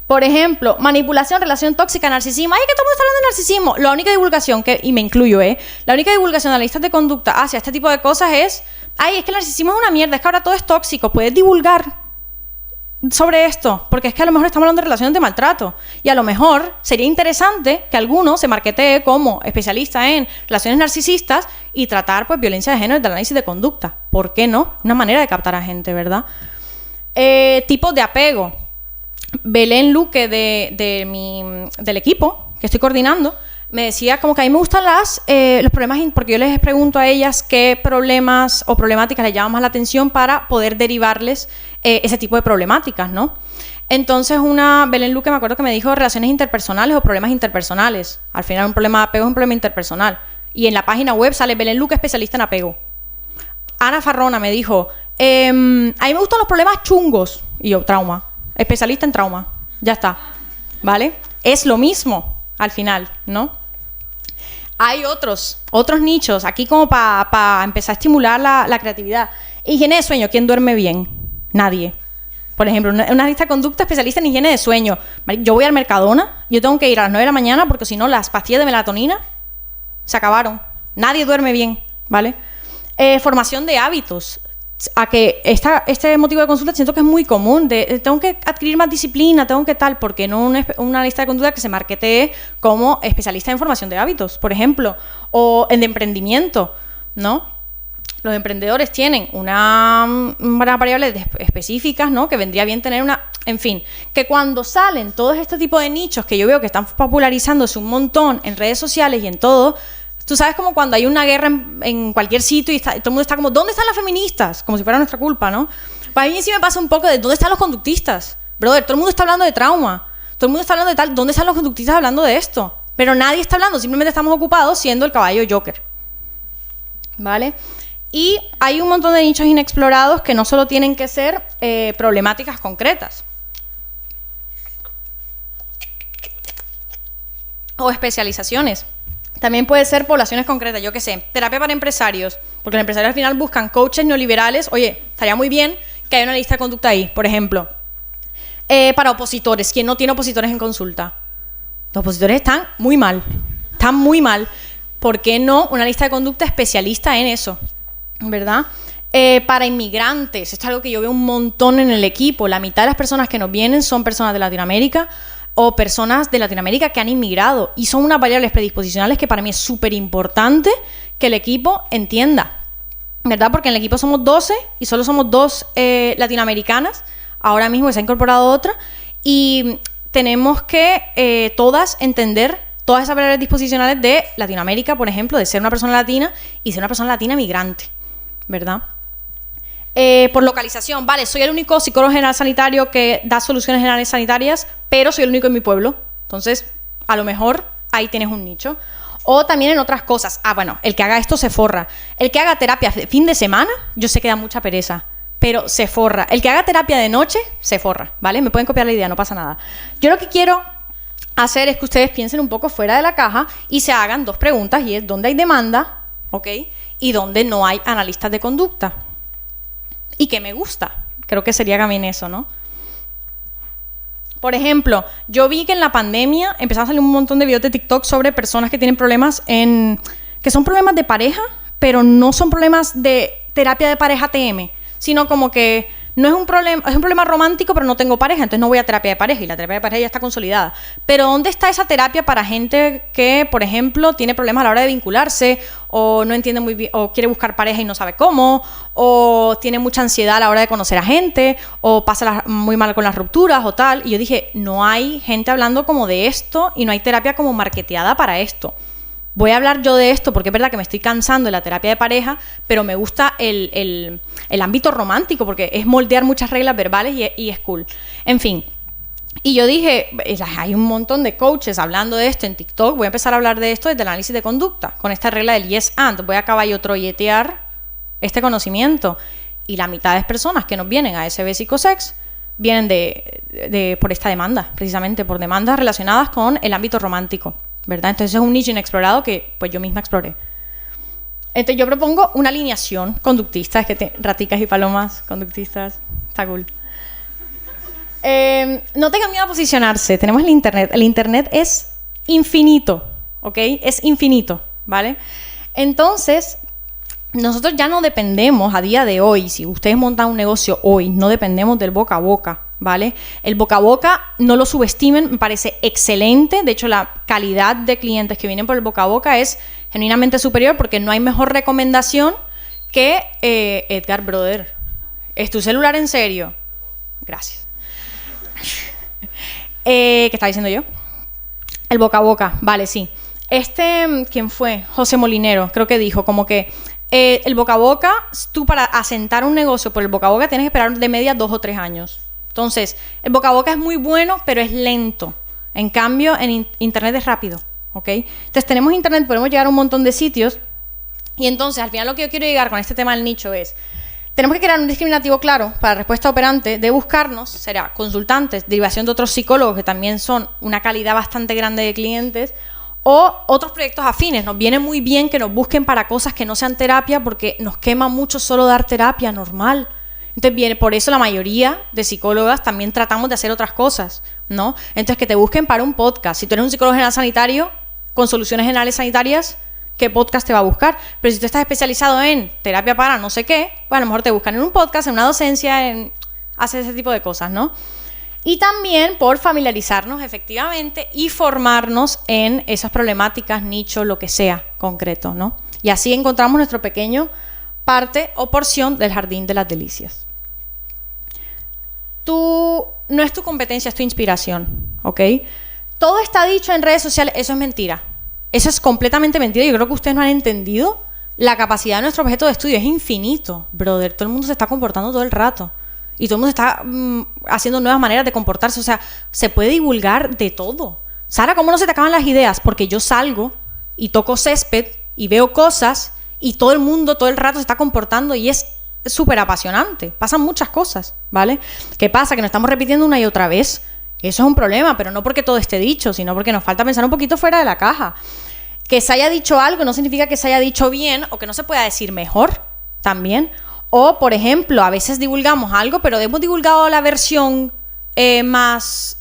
Por ejemplo, manipulación, relación tóxica, narcisismo. ¡Ay, que todo el mundo está hablando de narcisismo! La única divulgación, y me incluyo, la única divulgación de la lista de conducta hacia este tipo de cosas es ¡ay, es que el narcisismo es una mierda! Es que ahora todo es tóxico. Puedes divulgar sobre esto, porque es que a lo mejor estamos hablando de relaciones de maltrato. Y a lo mejor sería interesante que alguno se marketee como especialista en relaciones narcisistas y tratar, pues, violencia de género desde el análisis de conducta. ¿Por qué no? Una manera de captar a gente, ¿verdad? Tipos de apego. Belén Luque del equipo que estoy coordinando me decía como que a mí me gustan los problemas, porque yo les pregunto a ellas qué problemas o problemáticas les llaman más la atención para poder derivarles ese tipo de problemáticas, ¿no? Entonces Belén Luque me acuerdo que me dijo relaciones interpersonales o problemas interpersonales. Al final un problema de apego es un problema interpersonal. Y en la página web sale Belén Luque especialista en apego. Ana Farrona me dijo, a mí me gustan los problemas chungos. Y yo, trauma. Especialista en trauma. Ya está. ¿Vale? Es lo mismo al final, ¿no? Hay otros nichos aquí como para empezar a estimular la creatividad. Higiene de sueño. ¿Quién duerme bien? Nadie. Por ejemplo, una lista de conducta especialista en higiene de sueño. Yo voy al Mercadona, yo tengo que ir a las 9 de la mañana porque si no las pastillas de melatonina se acabaron. Nadie duerme bien, ¿vale? Formación de hábitos. A que este motivo de consulta siento que es muy común, tengo que adquirir más disciplina, tengo que tal, porque no una lista de conducta que se marketee como especialista en formación de hábitos, por ejemplo, o en de emprendimiento, ¿no? Los emprendedores tienen una variable específicas, ¿no? Que vendría bien tener en fin, que cuando salen todos este tipo de nichos que yo veo que están popularizándose un montón en redes sociales y en todo. Tú sabes como cuando hay una guerra en cualquier sitio y todo el mundo está como, ¿dónde están las feministas? Como si fuera nuestra culpa, ¿no? Para mí sí me pasa un poco de, ¿dónde están los conductistas? Brother, todo el mundo está hablando de trauma. Todo el mundo está hablando de tal. ¿Dónde están los conductistas hablando de esto? Pero nadie está hablando, simplemente estamos ocupados siendo el caballo Joker. ¿Vale? Y hay un montón de nichos inexplorados que no solo tienen que ser problemáticas concretas. O especializaciones. También puede ser poblaciones concretas, yo qué sé, terapia para empresarios, porque los empresarios al final buscan coaches neoliberales. Oye, estaría muy bien que haya una lista de conducta ahí, por ejemplo. Para opositores, ¿quién no tiene opositores en consulta? Los opositores están muy mal, ¿Por qué no una lista de conducta especialista en eso? ¿Verdad? Para inmigrantes, esto es algo que yo veo un montón en el equipo. La mitad de las personas que nos vienen son personas de Latinoamérica o personas de Latinoamérica que han inmigrado y son unas variables predisposicionales que para mí es súper importante que el equipo entienda, ¿verdad? Porque en el equipo somos 12 y solo somos 2 latinoamericanas, ahora mismo se ha incorporado otra y tenemos que todas entender todas esas variables disposicionales de Latinoamérica, por ejemplo, de ser una persona latina y ser una persona latina migrante, ¿verdad? Por localización, vale, soy el único psicólogo general sanitario que da soluciones generales sanitarias, pero soy el único en mi pueblo. Entonces, a lo mejor ahí tienes un nicho. O también en otras cosas. Bueno, el que haga esto se forra. El que haga terapia de fin de semana, yo sé que da mucha pereza, pero se forra. El que haga terapia de noche, se forra, ¿vale? Me pueden copiar la idea, no pasa nada. Yo lo que quiero hacer es que ustedes piensen un poco fuera de la caja y se hagan 2 preguntas, y es ¿dónde hay demanda? ¿Ok? Y ¿dónde no hay analistas de conducta? Y que me gusta. Creo que sería también eso, ¿no? Por ejemplo, yo vi que en la pandemia empezaron a salir un montón de videos de TikTok sobre personas que tienen problemas que son problemas de pareja, pero no son problemas de terapia de pareja TM, sino como que no es un problema romántico, pero no tengo pareja, entonces no voy a terapia de pareja y la terapia de pareja ya está consolidada. Pero ¿dónde está esa terapia para gente que, por ejemplo, tiene problemas a la hora de vincularse o no entiende muy bien, o quiere buscar pareja y no sabe cómo, o tiene mucha ansiedad a la hora de conocer a gente, o pasa muy mal con las rupturas o tal? Y yo dije, no hay gente hablando como de esto y no hay terapia como marketeada para esto. Voy a hablar yo de esto porque es verdad que me estoy cansando de la terapia de pareja, pero me gusta el ámbito romántico porque es moldear muchas reglas verbales y es cool. En fin, y yo dije, hay un montón de coaches hablando de esto en TikTok, voy a empezar a hablar de esto desde el análisis de conducta, con esta regla del yes and, voy a caballo trolletear este conocimiento. Y la mitad de las personas que nos vienen a SB Psicosex vienen por esta demanda, precisamente por demandas relacionadas con el ámbito romántico, ¿verdad? Entonces es un nicho inexplorado que pues yo misma exploré. Entonces yo propongo una alineación conductista, raticas y palomas conductistas, está cool. No tengan miedo a posicionarse, tenemos el internet es infinito, ¿ok? Es infinito, ¿vale? Entonces, nosotros ya no dependemos a día de hoy, si ustedes montan un negocio hoy, no dependemos del boca a boca, ¿vale? El boca a boca, no lo subestimen, me parece excelente. De hecho, la calidad de clientes que vienen por el boca a boca es genuinamente superior porque no hay mejor recomendación que Edgar, brother, ¿es tu celular en serio? Gracias. ¿Qué estaba diciendo yo? El boca a boca, vale, sí. ¿Quién fue? José Molinero, creo que dijo como que el boca a boca, tú para asentar un negocio por el boca a boca tienes que esperar de media 2 o 3 años. Entonces, el boca a boca es muy bueno, pero es lento. En cambio, en internet es rápido, ¿ok? Entonces, tenemos internet, podemos llegar a un montón de sitios. Y entonces, al final lo que yo quiero llegar con este tema del nicho es, tenemos que crear un discriminativo claro para respuesta operante de buscarnos, será consultantes, derivación de otros psicólogos que también son una calidad bastante grande de clientes, o otros proyectos afines. Nos viene muy bien que nos busquen para cosas que no sean terapia porque nos quema mucho solo dar terapia normal. Entonces, por eso la mayoría de psicólogas también tratamos de hacer otras cosas, ¿no? Entonces, que te busquen para un podcast. Si tú eres un psicólogo general sanitario, con soluciones generales sanitarias, ¿qué podcast te va a buscar? Pero si tú estás especializado en terapia para no sé qué, pues a lo mejor te buscan en un podcast, en una docencia, hacer ese tipo de cosas, ¿no? Y también por familiarizarnos efectivamente y formarnos en esas problemáticas, nicho, lo que sea concreto, ¿no? Y así encontramos nuestro pequeño parte o porción del jardín de las delicias. No es tu competencia, es tu inspiración, ¿ok? Todo está dicho en redes sociales, eso es mentira. Eso es completamente mentira. Yo creo que ustedes no han entendido la capacidad de nuestro objeto de estudio. Es infinito, brother. Todo el mundo se está comportando todo el rato. Y todo el mundo está haciendo nuevas maneras de comportarse. O sea, se puede divulgar de todo. Sara, ¿cómo no se te acaban las ideas? Porque yo salgo y toco césped y veo cosas y todo el mundo todo el rato se está comportando y es súper apasionante. Pasan muchas cosas, ¿vale? ¿Qué pasa? Que nos estamos repitiendo una y otra vez. Eso es un problema, pero no porque todo esté dicho, sino porque nos falta pensar un poquito fuera de la caja. Que se haya dicho algo no significa que se haya dicho bien o que no se pueda decir mejor también. O, por ejemplo, a veces divulgamos algo, pero hemos divulgado la versión más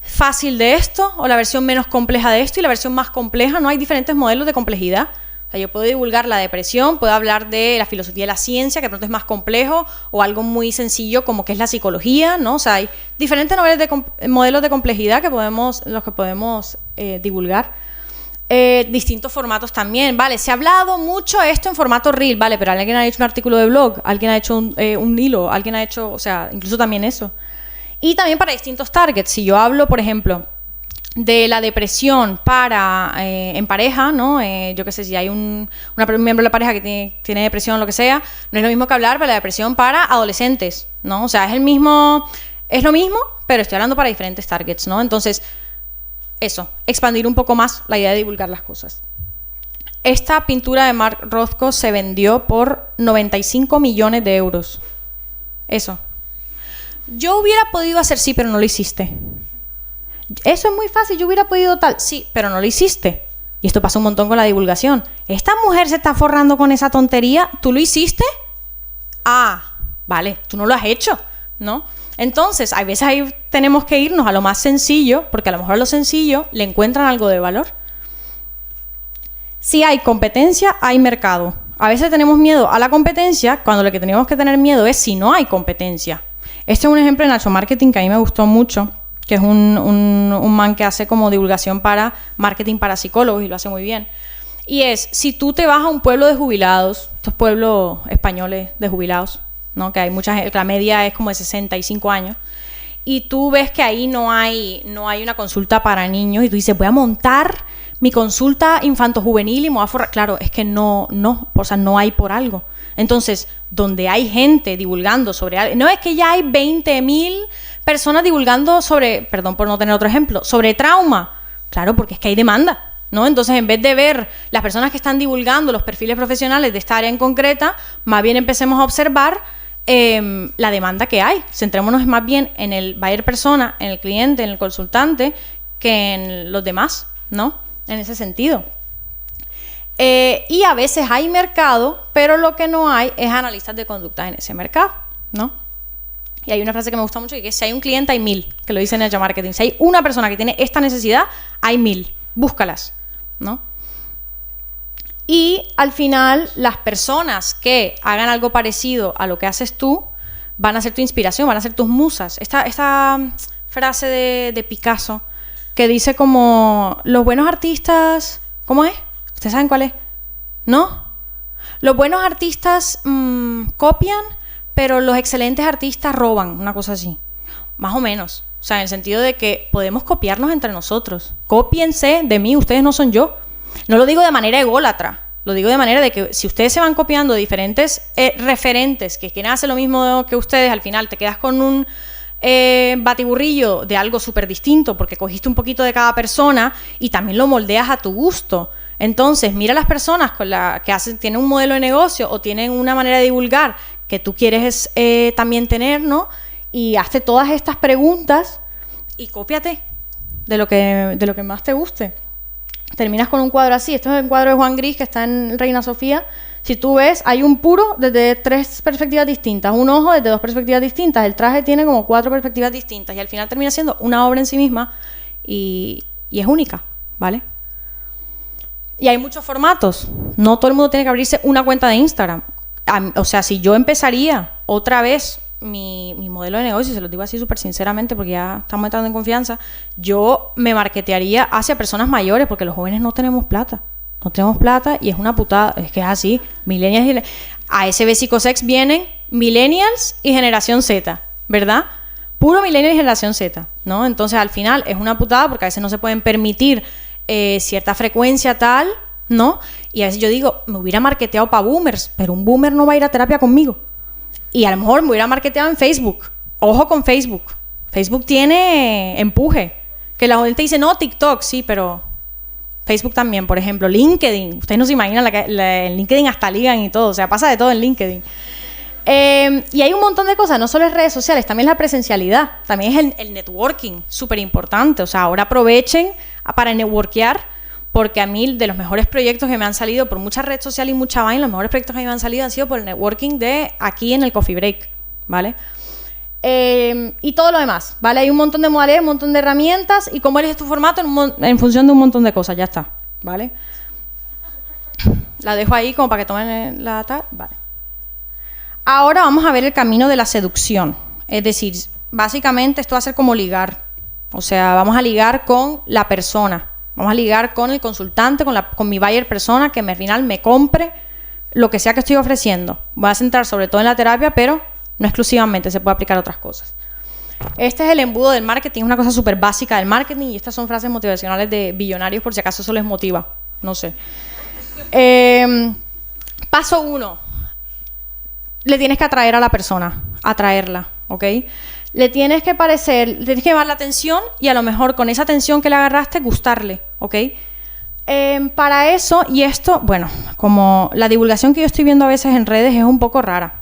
fácil de esto o la versión menos compleja de esto y la versión más compleja. No hay diferentes modelos de complejidad. O sea, yo puedo divulgar la depresión, puedo hablar de la filosofía de la ciencia, que de pronto es más complejo, o algo muy sencillo como que es la psicología, ¿no? O sea, hay diferentes modelos de complejidad los que podemos divulgar. Distintos formatos también, ¿vale? Se ha hablado mucho esto en formato reel, ¿vale? Pero alguien ha hecho un artículo de blog, alguien ha hecho un hilo, alguien ha hecho, o sea, incluso también eso. Y también para distintos targets. Si yo hablo, por ejemplo, de la depresión en pareja, ¿no? Yo qué sé, si hay un miembro de la pareja que tiene depresión o lo que sea, no es lo mismo que hablar de la depresión para adolescentes, ¿no? O sea, es lo mismo, pero estoy hablando para diferentes targets, ¿no? Entonces, eso, expandir un poco más la idea de divulgar las cosas. Esta pintura de Mark Rothko se vendió por 95 millones de euros. Eso. Yo hubiera podido hacer sí, pero no lo hiciste. Eso es muy fácil, yo hubiera podido tal. Sí, pero no lo hiciste. Y esto pasa un montón con la divulgación. Esta mujer se está forrando con esa tontería. ¿Tú lo hiciste? Ah, vale, tú no lo has hecho, ¿no? Entonces, a veces ahí tenemos que irnos a lo más sencillo, porque a lo mejor a lo sencillo le encuentran algo de valor. Si hay competencia, hay mercado. A veces tenemos miedo a la competencia cuando lo que tenemos que tener miedo es si no hay competencia. Este es un ejemplo de Nacho Marketing que a mí me gustó mucho, que es un man que hace como divulgación para marketing para psicólogos y lo hace muy bien. Y es, si tú te vas a un pueblo de jubilados, estos pueblos españoles de jubilados, ¿no? Que hay mucha gente, la media es como de 65 años, y tú ves que ahí no hay una consulta para niños, y tú dices, voy a montar mi consulta infanto-juvenil y me voy a forrar. Claro, es que no hay por algo. Entonces, donde hay gente divulgando sobre algo, no es que ya hay 20.000 personas divulgando sobre, perdón por no tener otro ejemplo, sobre trauma. Claro, porque es que hay demanda, ¿no? Entonces, en vez de ver las personas que están divulgando los perfiles profesionales de esta área en concreta, más bien empecemos a observar la demanda que hay. Centrémonos más bien en el buyer persona, en el cliente, en el consultante, que en los demás, ¿no? En ese sentido. Y a veces hay mercado, pero lo que no hay es analistas de conducta en ese mercado, ¿no? Y hay una frase que me gusta mucho, que es, si hay un cliente, hay 1000, que lo dice Nacho Marketing. Si hay una persona que tiene esta necesidad, hay 1000. Búscalas, ¿no? Y al final, las personas que hagan algo parecido a lo que haces tú, van a ser tu inspiración, van a ser tus musas. Esta frase de Picasso, que dice como, los buenos artistas, ¿cómo es? ¿Ustedes saben cuál es? ¿No? Los buenos artistas copian, pero los excelentes artistas roban, una cosa así. Más o menos. O sea, en el sentido de que podemos copiarnos entre nosotros. Cópiense de mí, ustedes no son yo. No lo digo de manera ególatra, lo digo de manera de que si ustedes se van copiando de diferentes referentes que quieren hacer lo mismo que ustedes, al final te quedas con un batiburrillo de algo súper distinto porque cogiste un poquito de cada persona y también lo moldeas a tu gusto. Entonces, mira las personas con que tienen un modelo de negocio o tienen una manera de divulgar que tú quieres también tener, ¿no? Y hazte todas estas preguntas y cópiate de lo que más te guste. Terminas con un cuadro así. Este es el cuadro de Juan Gris que está en Reina Sofía. Si tú ves, hay un puro desde 3 perspectivas distintas, un ojo desde 2 perspectivas distintas, el traje tiene como 4 perspectivas distintas y al final termina siendo una obra en sí misma y es única, ¿vale? Y hay muchos formatos. No todo el mundo tiene que abrirse una cuenta de Instagram. O sea, si yo empezaría otra vez mi modelo de negocio, se lo digo así súper sinceramente porque ya estamos entrando en confianza, yo me marketearía hacia personas mayores porque los jóvenes no tenemos plata. No tenemos plata y es una putada. Es que es así. Millennials a ASB Psicosex vienen millennials y generación Z, ¿verdad? Puro millennials y generación Z, ¿no? Entonces, al final es una putada porque a veces no se pueden permitir cierta frecuencia tal, ¿no? Y a veces yo digo, me hubiera marketeado para boomers, pero un boomer no va a ir a terapia conmigo. Y a lo mejor me hubiera marketeado en Facebook. Ojo con Facebook. Facebook tiene empuje. Que la gente dice, no, TikTok, sí, pero Facebook también, por ejemplo. LinkedIn. Ustedes no se imaginan, en LinkedIn hasta ligan y todo. O sea, pasa de todo en LinkedIn. Y hay un montón de cosas. No solo es redes sociales, también es la presencialidad. También es el networking, súper importante. O sea, ahora aprovechen para networkear, porque a mí de los mejores proyectos que me han salido por mucha red social y mucha vaina, los mejores proyectos que me han salido han sido por el networking de aquí en el Coffee Break, ¿vale? Y todo lo demás, ¿vale? Hay un montón de modalidades, un montón de herramientas y cómo eliges tu formato en función de un montón de cosas, ya está, ¿vale? La dejo ahí como para que tomen la tal, vale. Ahora vamos a ver el camino de la seducción, es decir, básicamente esto va a ser como ligar, o sea, vamos a ligar con la persona. Vamos a ligar con el consultante, con mi buyer persona, que al final me compre lo que sea que estoy ofreciendo. Voy a centrar sobre todo en la terapia, pero no exclusivamente, se puede aplicar a otras cosas. Este es el embudo del marketing, es una cosa súper básica del marketing y estas son frases motivacionales de billonarios por si acaso eso les motiva, no sé. Paso 1. Le tienes que atraer a la persona, atraerla, ¿ok? Le tienes que llamar la atención y a lo mejor con esa atención que le agarraste, gustarle, ¿ok? Para eso, y esto, bueno, como la divulgación que yo estoy viendo a veces en redes es un poco rara,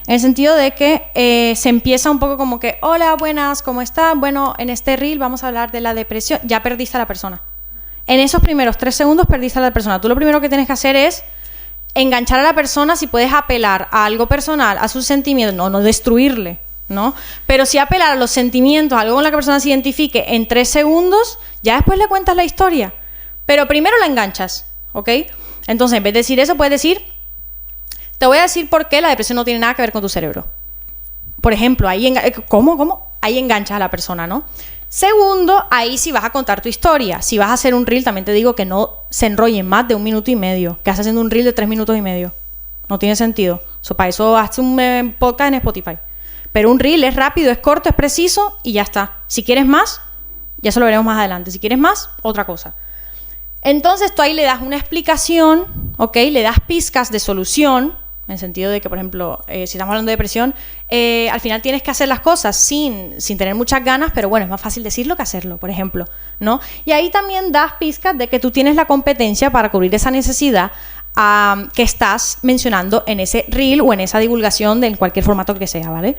en el sentido de que se empieza un poco como que, hola, buenas, ¿cómo estás? Bueno, en este reel vamos a hablar de la depresión, ya perdiste a la persona. En esos primeros 3 segundos perdiste a la persona. Tú lo primero que tienes que hacer es enganchar a la persona si puedes apelar a algo personal, a sus sentimientos, no destruirle, ¿no? Pero si apelar a los sentimientos, algo con la que la persona se identifique en 3 segundos, ya después le cuentas la historia. Pero primero la enganchas, ¿ok? Entonces, en vez de decir eso, puedes decir, Te voy a decir por qué la depresión no tiene nada que ver con tu cerebro. Por ejemplo, ahí ¿cómo? Ahí enganchas a la persona, ¿no? Segundo, ahí sí vas a contar tu historia. Si vas a hacer un reel, también te digo que no se enrollen más de 1 minuto y medio. Que haces haciendo un reel de 3 minutos y medio. No tiene sentido. Para eso haces un podcast en Spotify. Pero un reel es rápido, es corto, es preciso y ya está. Si quieres más, ya se lo veremos más adelante. Si quieres más, otra cosa. Entonces tú ahí le das una explicación, ¿ok? Le das pizcas de solución, en el sentido de que, por ejemplo, si estamos hablando de depresión, al final tienes que hacer las cosas sin tener muchas ganas, pero bueno, es más fácil decirlo que hacerlo, por ejemplo, ¿no? Y ahí también das pizcas de que tú tienes la competencia para cubrir esa necesidad que estás mencionando en ese reel o en esa divulgación en cualquier formato que sea, ¿vale?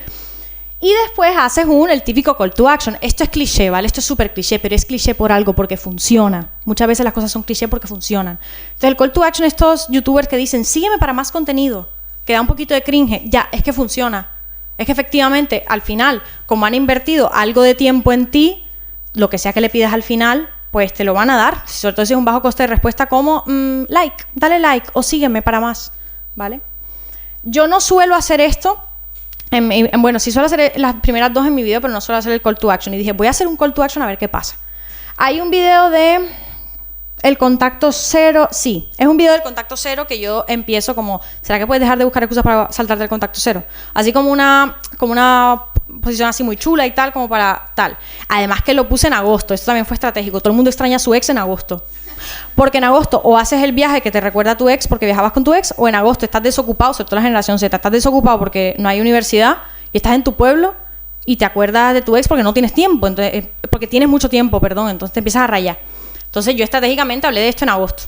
Y después haces el típico call to action. Esto es cliché, ¿vale? Esto es súper cliché, pero es cliché por algo, porque funciona. Muchas veces las cosas son cliché porque funcionan. Entonces el call to action, estos youtubers que dicen, sígueme para más contenido, que da un poquito de cringe, ya, es que funciona. Es que efectivamente, al final, como han invertido algo de tiempo en ti, lo que sea que le pidas al final, pues te lo van a dar. Sobre todo si es un bajo coste de respuesta como, like, dale like o sígueme para más, ¿vale? Yo no suelo hacer esto. Bueno, sí suelo hacer las primeras 2 en mi video, pero no suelo hacer el call to action. Y dije, voy a hacer un call to action a ver qué pasa. Hay un video de el contacto cero. Sí, es un video del contacto cero que yo empiezo como, ¿será que puedes dejar de buscar excusas para saltarte el contacto cero? Así como una posición así muy chula y tal, como para tal. Además que lo puse en agosto. Esto también fue estratégico. Todo el mundo extraña a su ex en agosto. Porque en agosto o haces el viaje que te recuerda a tu ex porque viajabas con tu ex, o en agosto estás desocupado, sobre todo la generación Z, estás desocupado porque no hay universidad y estás en tu pueblo y te acuerdas de tu ex porque no tienes tiempo, entonces, porque tienes mucho tiempo, perdón, entonces te empiezas a rayar. Entonces yo estratégicamente hablé de esto en agosto.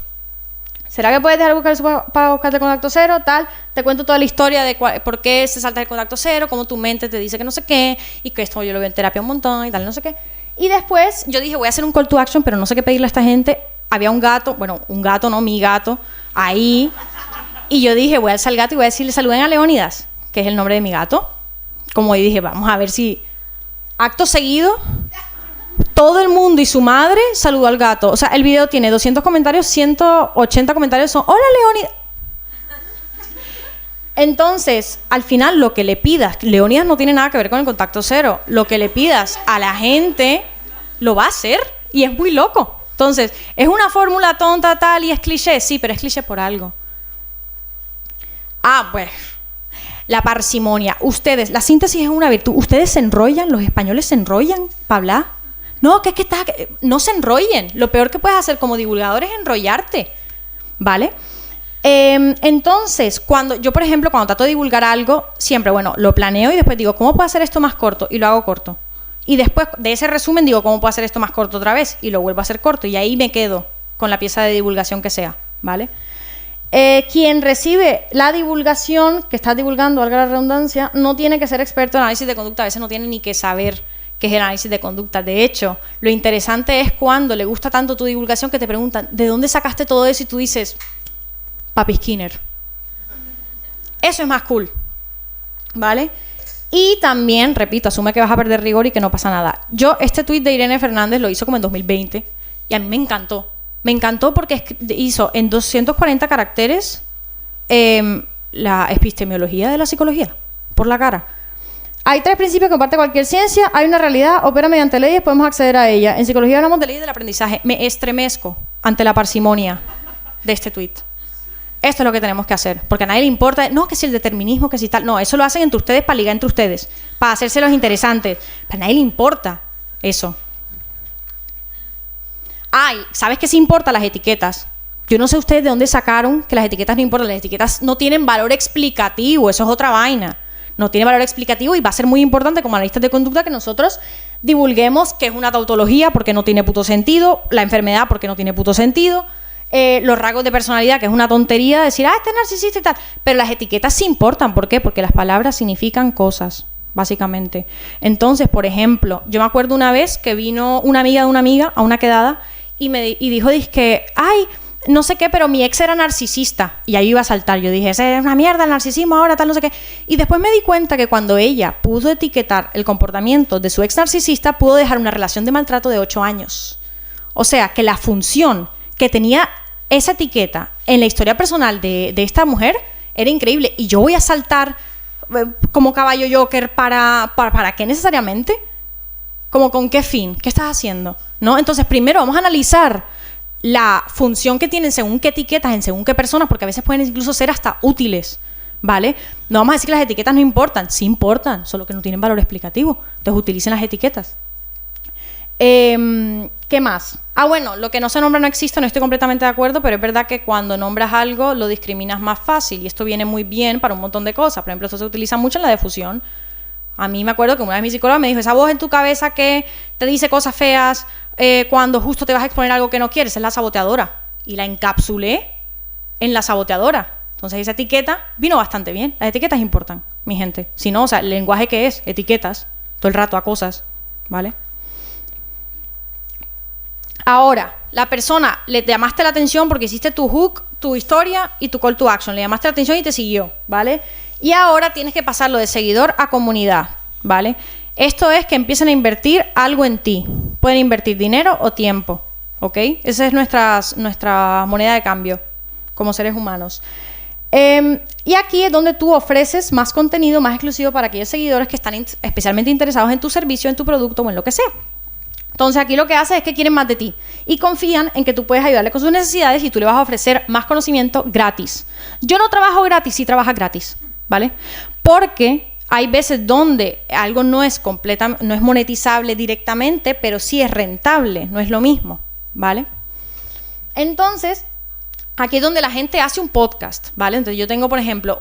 ¿Será que puedes dejar de buscar eso para buscarte el contacto cero? Tal, te cuento toda la historia de por qué se salta el contacto cero, cómo tu mente te dice que no sé qué, y que esto yo lo veo en terapia un montón y tal, no sé qué. Y después yo dije, voy a hacer un call to action, pero no sé qué pedirle a esta gente. Había un gato, bueno, un gato, no, mi gato, ahí. Y yo dije, voy a alzar al gato y voy a decirle, saluden a Leónidas, que es el nombre de mi gato. Como dije, vamos a ver si... Acto seguido, todo el mundo y su madre saludó al gato. O sea, el video tiene 200 comentarios, 180 comentarios son, hola Leónidas. Entonces, al final, lo que le pidas, Leónidas no tiene nada que ver con el contacto cero. Lo que le pidas a la gente, lo va a hacer y es muy loco. Entonces, ¿es una fórmula tonta tal y es cliché? Sí, pero es cliché por algo. Pues, la parsimonia. Ustedes, la síntesis es una virtud. Ustedes se enrollan, los españoles se enrollan para hablar. No, no se enrollen. Lo peor que puedes hacer como divulgador es enrollarte, ¿vale? Entonces, yo, por ejemplo, cuando trato de divulgar algo, siempre, bueno, lo planeo y después digo, ¿cómo puedo hacer esto más corto? Y lo hago corto. Y después de ese resumen digo, ¿cómo puedo hacer esto más corto otra vez? Y lo vuelvo a hacer corto y ahí me quedo con la pieza de divulgación que sea, ¿vale? Quien recibe la divulgación que estás divulgando, valga la redundancia, no tiene que ser experto en análisis de conducta, a veces no tiene ni que saber qué es el análisis de conducta. De hecho, lo interesante es cuando le gusta tanto tu divulgación que te preguntan, ¿de dónde sacaste todo eso? Y tú dices, Papi Skinner. Eso es más cool, ¿vale? Y también, repito, asume que vas a perder rigor y que no pasa nada. Este tuit de Irene Fernández lo hizo como en 2020 y a mí me encantó. Me encantó porque hizo en 240 caracteres la epistemología de la psicología, por la cara. Hay 3 principios que comparte cualquier ciencia, hay una realidad, opera mediante leyes, podemos acceder a ella. En psicología hablamos de leyes del aprendizaje. Me estremezco ante la parsimonia de este tuit. Esto es lo que tenemos que hacer, porque a nadie le importa, no, que si el determinismo, que si tal, no, eso lo hacen entre ustedes para ligar entre ustedes, para hacerse los interesantes, pero a nadie le importa eso. ¿Sabes qué sí importa? Las etiquetas. Yo no sé ustedes de dónde sacaron que las etiquetas no importan, las etiquetas no tienen valor explicativo, eso es otra vaina, no tiene valor explicativo y va a ser muy importante como analistas de conducta que nosotros divulguemos qué es una tautología porque no tiene puto sentido, la enfermedad porque no tiene puto sentido, los rasgos de personalidad, que es una tontería decir, este es narcisista y tal, pero las etiquetas sí importan. ¿Por qué? Porque las palabras significan cosas, básicamente. Entonces, por ejemplo, yo me acuerdo una vez que vino una amiga de una amiga a una quedada y dijo, dizque, no sé qué, pero mi ex era narcisista, y ahí iba a saltar. Yo dije, esa es una mierda el narcisismo ahora, tal, no sé qué. Y después me di cuenta que cuando ella pudo etiquetar el comportamiento de su ex narcisista, pudo dejar una relación de maltrato de 8 años. O sea, que la función que tenía esa etiqueta en la historia personal de esta mujer era increíble. Y yo voy a saltar como caballo Joker ¿para qué necesariamente? ¿Como con qué fin? ¿Qué estás haciendo? ¿No? Entonces, primero vamos a analizar la función que tienen según qué etiquetas, en según qué personas, porque a veces pueden incluso ser hasta útiles, ¿vale? No vamos a decir que las etiquetas no importan, sí importan, solo que no tienen valor explicativo. Entonces, utilicen las etiquetas. ¿Qué más? Bueno, lo que no se nombra no existe, no estoy completamente de acuerdo, pero es verdad que cuando nombras algo lo discriminas más fácil y esto viene muy bien para un montón de cosas. Por ejemplo, esto se utiliza mucho en la difusión. A mí me acuerdo que una vez mi psicóloga me dijo, esa voz en tu cabeza que te dice cosas feas cuando justo te vas a exponer algo que no quieres, es la saboteadora. Y la encapsulé en la saboteadora. Entonces esa etiqueta vino bastante bien. Las etiquetas importan, mi gente. Si no, o sea, el lenguaje que es, etiquetas, todo el rato a cosas, ¿vale? Ahora, la persona, le llamaste la atención porque hiciste tu hook, tu historia y tu call to action. Le llamaste la atención y te siguió, ¿vale? Y ahora tienes que pasarlo de seguidor a comunidad, ¿vale? Esto es que empiecen a invertir algo en ti. Pueden invertir dinero o tiempo, ¿ok? Esa es nuestra moneda de cambio como seres humanos. Y aquí es donde tú ofreces más contenido, más exclusivo para aquellos seguidores que están especialmente interesados en tu servicio, en tu producto o en lo que sea. Entonces aquí lo que hace es que quieren más de ti y confían en que tú puedes ayudarle con sus necesidades y tú le vas a ofrecer más conocimiento gratis. Yo no trabajo gratis, sí trabajas gratis, ¿vale? Porque hay veces donde algo no es monetizable directamente, pero sí es rentable, no es lo mismo, ¿vale? Entonces, aquí es donde la gente hace un podcast, ¿vale? Entonces yo tengo, por ejemplo,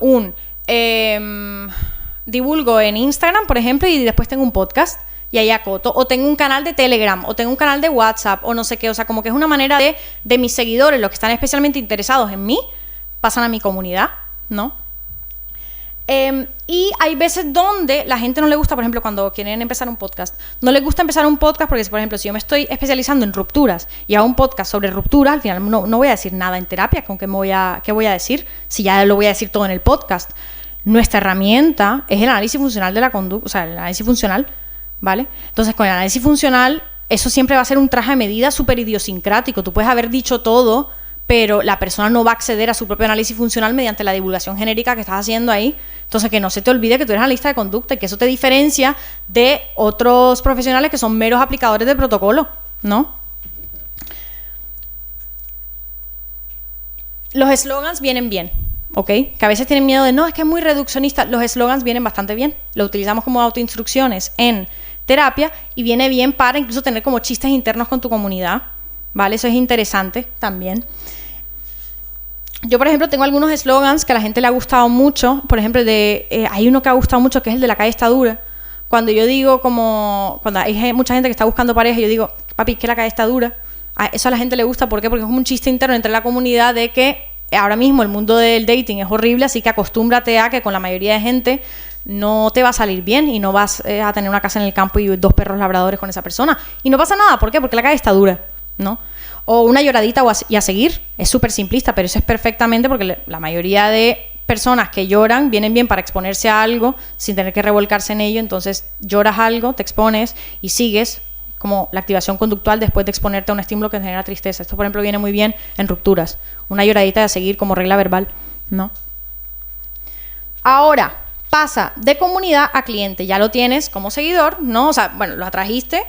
divulgo en Instagram, por ejemplo, y después tengo un podcast. Y ahí acoto, o tengo un canal de Telegram, o tengo un canal de WhatsApp, o no sé qué, o sea, como que es una manera de mis seguidores, los que están especialmente interesados en mí, pasan a mi comunidad, ¿no? Y hay veces donde la gente no le gusta, por ejemplo, cuando quieren empezar un podcast, no les gusta empezar un podcast porque, por ejemplo, si yo me estoy especializando en rupturas y hago un podcast sobre rupturas, al final no voy a decir nada en terapia, ¿con qué voy a decir? Si ya lo voy a decir todo en el podcast. Nuestra herramienta es el análisis funcional de la conducta, o sea, el análisis funcional, ¿vale? Entonces, con el análisis funcional, eso siempre va a ser un traje de medida súper idiosincrático. Tú puedes haber dicho todo, pero la persona no va a acceder a su propio análisis funcional mediante la divulgación genérica que estás haciendo ahí. Entonces, que no se te olvide que tú eres analista de conducta y que eso te diferencia de otros profesionales que son meros aplicadores de protocolo, ¿no? Los eslogans vienen bien, ¿ok? Que a veces tienen miedo de, no, es que es muy reduccionista. Los eslogans vienen bastante bien. Lo utilizamos como autoinstrucciones en terapia y viene bien para incluso tener como chistes internos con tu comunidad, ¿vale? Eso es interesante también. Yo, por ejemplo, tengo algunos eslogans que a la gente le ha gustado mucho. Por ejemplo, hay uno que ha gustado mucho que es el de la calle está dura. Cuando yo digo cuando hay mucha gente que está buscando pareja, yo digo, papi, que la calle está dura. Eso a la gente le gusta, ¿por qué? Porque es como un chiste interno entre la comunidad de que ahora mismo el mundo del dating es horrible, así que acostúmbrate a que con la mayoría de gente no te va a salir bien y no vas a tener una casa en el campo y 2 perros labradores con esa persona. Y no pasa nada, ¿por qué? Porque la calle está dura, ¿no? O una lloradita y a seguir, es súper simplista, pero eso es perfectamente porque la mayoría de personas que lloran vienen bien para exponerse a algo sin tener que revolcarse en ello. Entonces lloras algo, te expones y sigues, como la activación conductual después de exponerte a un estímulo que te genera tristeza. Esto, por ejemplo, viene muy bien en rupturas. Una lloradita y a seguir como regla verbal, ¿no? Ahora, pasa de comunidad a cliente. Ya lo tienes como seguidor, ¿no? O sea, bueno, lo atrajiste,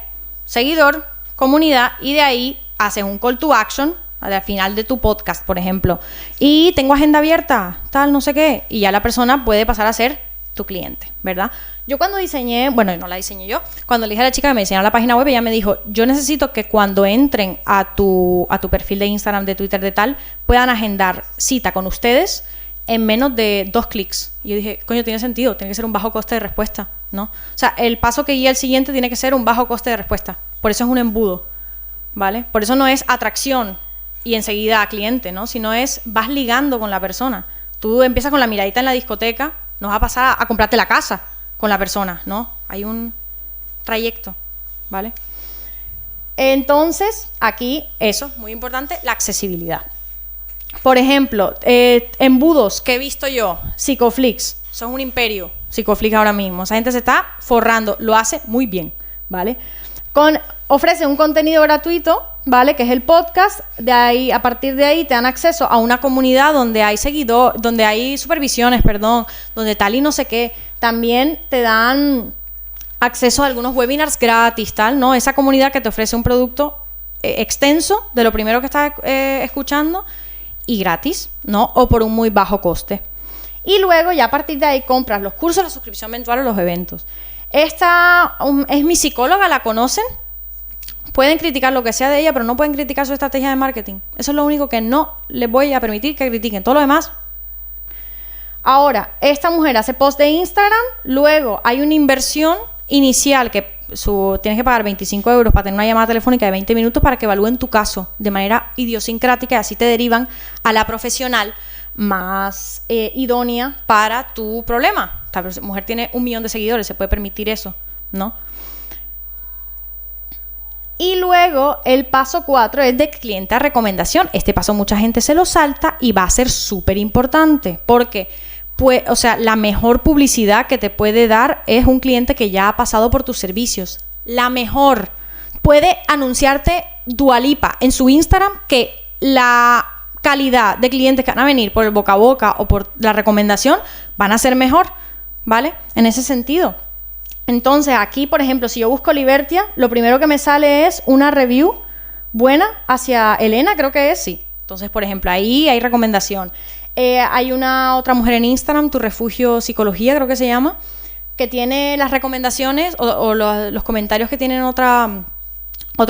seguidor, comunidad, y de ahí haces un call to action al final de tu podcast, por ejemplo. Y tengo agenda abierta, tal, no sé qué. Y ya la persona puede pasar a ser tu cliente, ¿verdad? Yo cuando diseñé, bueno, no la diseñé yo, cuando le dije a la chica que me diseñara la página web, ella me dijo, yo necesito que cuando entren a tu perfil de Instagram, de Twitter, de tal, puedan agendar cita con ustedes en menos de 2 clics. Y yo dije, coño, tiene sentido, tiene que ser un bajo coste de respuesta, ¿no? O sea, el paso que guía el siguiente tiene que ser un bajo coste de respuesta. Por eso es un embudo, ¿vale? Por eso no es atracción y enseguida a cliente, ¿no? Sino es, vas ligando con la persona. Tú empiezas con la miradita en la discoteca, no vas a pasar a comprarte la casa con la persona, ¿no? Hay un trayecto, ¿vale? Entonces, aquí, eso, muy importante, la accesibilidad. Por ejemplo, embudos que he visto yo, Psicoflix, son un imperio, Psicoflix ahora mismo. Esa gente se está forrando, lo hace muy bien, ¿vale? ofrece un contenido gratuito, ¿vale? Que es el podcast. De ahí, a partir de ahí te dan acceso a una comunidad donde hay donde hay supervisiones, donde tal y no sé qué. También te dan acceso a algunos webinars gratis, tal, ¿no? Esa comunidad que te ofrece un producto extenso de lo primero que estás escuchando y gratis, ¿no? O por un muy bajo coste. Y luego ya a partir de ahí compras los cursos, la suscripción mensual o los eventos. Esta es mi psicóloga, ¿la conocen? Pueden criticar lo que sea de ella, pero no pueden criticar su estrategia de marketing. Eso es lo único que no les voy a permitir que critiquen. Todo lo demás. Ahora, esta mujer hace post de Instagram, luego hay una inversión inicial que tienes que pagar 25 euros para tener una llamada telefónica de 20 minutos para que evalúen tu caso de manera idiosincrática y así te derivan a la profesional más idónea para tu problema. Esta mujer tiene 1 millón de seguidores, se puede permitir eso, ¿no? Y luego el paso 4 es de cliente a recomendación. Este paso mucha gente se lo salta y va a ser súper importante porque, pues, o sea, la mejor publicidad que te puede dar es un cliente que ya ha pasado por tus servicios. La mejor. Puede anunciarte Dua Lipa en su Instagram que la calidad de clientes que van a venir por el boca a boca o por la recomendación van a ser mejor, ¿vale? En ese sentido. Entonces, aquí, por ejemplo, si yo busco Libertia, lo primero que me sale es una review buena hacia Elena, creo que es, sí. Entonces, por ejemplo, ahí hay recomendación. Hay una otra mujer en Instagram, Tu Refugio Psicología, creo que se llama, que tiene las recomendaciones o los comentarios que tienen otros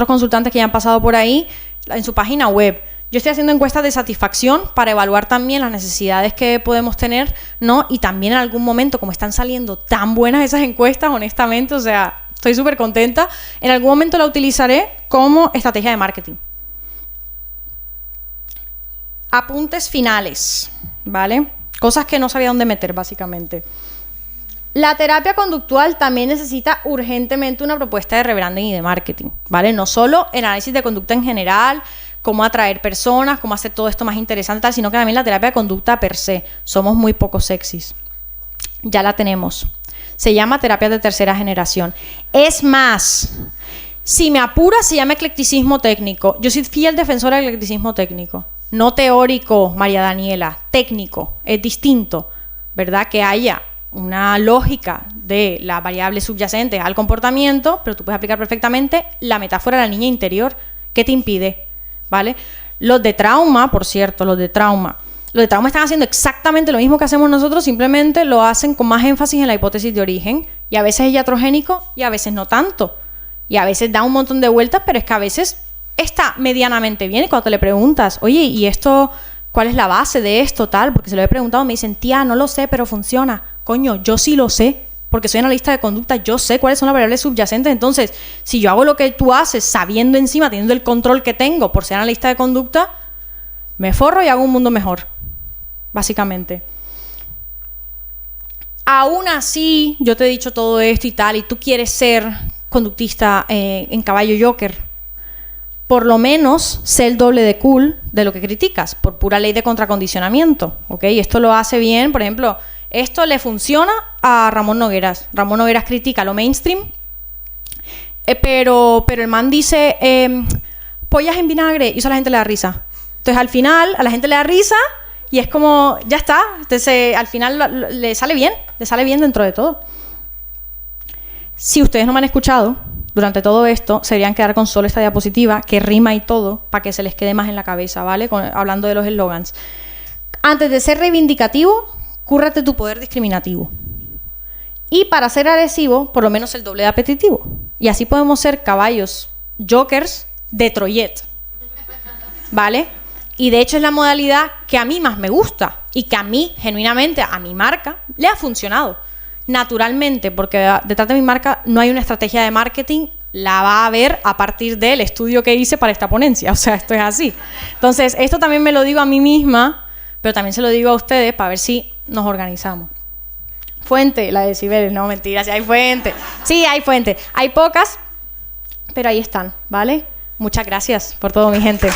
consultantes que ya han pasado por ahí en su página web. Yo estoy haciendo encuestas de satisfacción para evaluar también las necesidades que podemos tener, ¿no? Y también en algún momento, como están saliendo tan buenas esas encuestas, honestamente, o sea, estoy súper contenta, en algún momento la utilizaré como estrategia de marketing. Apuntes finales, ¿vale? Cosas que no sabía dónde meter, básicamente. La terapia conductual también necesita urgentemente una propuesta de rebranding y de marketing, ¿vale? No solo el análisis de conducta en general, cómo atraer personas, cómo hacer todo esto más interesante, tal, sino que también la terapia de conducta per se. Somos muy poco sexys. Ya la tenemos. Se llama terapia de tercera generación. Es más, si me apura, se llama eclecticismo técnico. Yo soy fiel defensora del eclecticismo técnico. No teórico, María Daniela, técnico. Es distinto, ¿verdad? Que haya una lógica de las variables subyacentes al comportamiento, pero tú puedes aplicar perfectamente la metáfora de la niña interior. ¿Qué te impide? ¿Vale? Los de trauma, por cierto, los de trauma están haciendo exactamente lo mismo que hacemos nosotros, simplemente lo hacen con más énfasis en la hipótesis de origen, y a veces es iatrogénico y a veces no tanto, y a veces da un montón de vueltas, pero es que a veces está medianamente bien, y cuando te le preguntas, oye, ¿y esto, cuál es la base de esto, tal? Porque se lo he preguntado, me dicen, tía, no lo sé, pero funciona. Coño, yo sí lo sé, porque soy analista de conducta, yo sé cuáles son las variables subyacentes. Entonces, si yo hago lo que tú haces sabiendo encima, teniendo el control que tengo por ser analista de conducta, me forro y hago un mundo mejor, básicamente. Aún así, yo te he dicho todo esto y tal, y tú quieres ser conductista en caballo Joker, por lo menos sé el doble de cool de lo que criticas, por pura ley de contracondicionamiento, ¿ok? Esto lo hace bien, por ejemplo, esto le funciona a Ramón Nogueras. Ramón Nogueras critica lo mainstream, pero el man dice pollas en vinagre, y eso a la gente le da risa. Entonces, al final, a la gente le da risa y es como, ya está. Entonces, al final le sale bien dentro de todo. Si ustedes no me han escuchado durante todo esto, se deberían quedar con solo esta diapositiva, que rima y todo, para que se les quede más en la cabeza, ¿vale? Hablando de los eslogans. Antes de ser reivindicativo, cúrrate tu poder discriminativo. Y para ser agresivo, por lo menos el doble de apetitivo. Y así podemos ser caballos jokers de Troyet, ¿vale? Y de hecho es la modalidad que a mí más me gusta y que a mí, genuinamente, a mi marca, le ha funcionado. Naturalmente, porque detrás de mi marca no hay una estrategia de marketing, la va a ver a partir del estudio que hice para esta ponencia. O sea, esto es así. Entonces, esto también me lo digo a mí misma, pero también se lo digo a ustedes para ver si nos organizamos. Fuente, la de decibeles, no, mentira, sí hay fuente. Sí, hay fuente. Hay pocas, pero ahí están, ¿vale? Muchas gracias por todo, mi gente.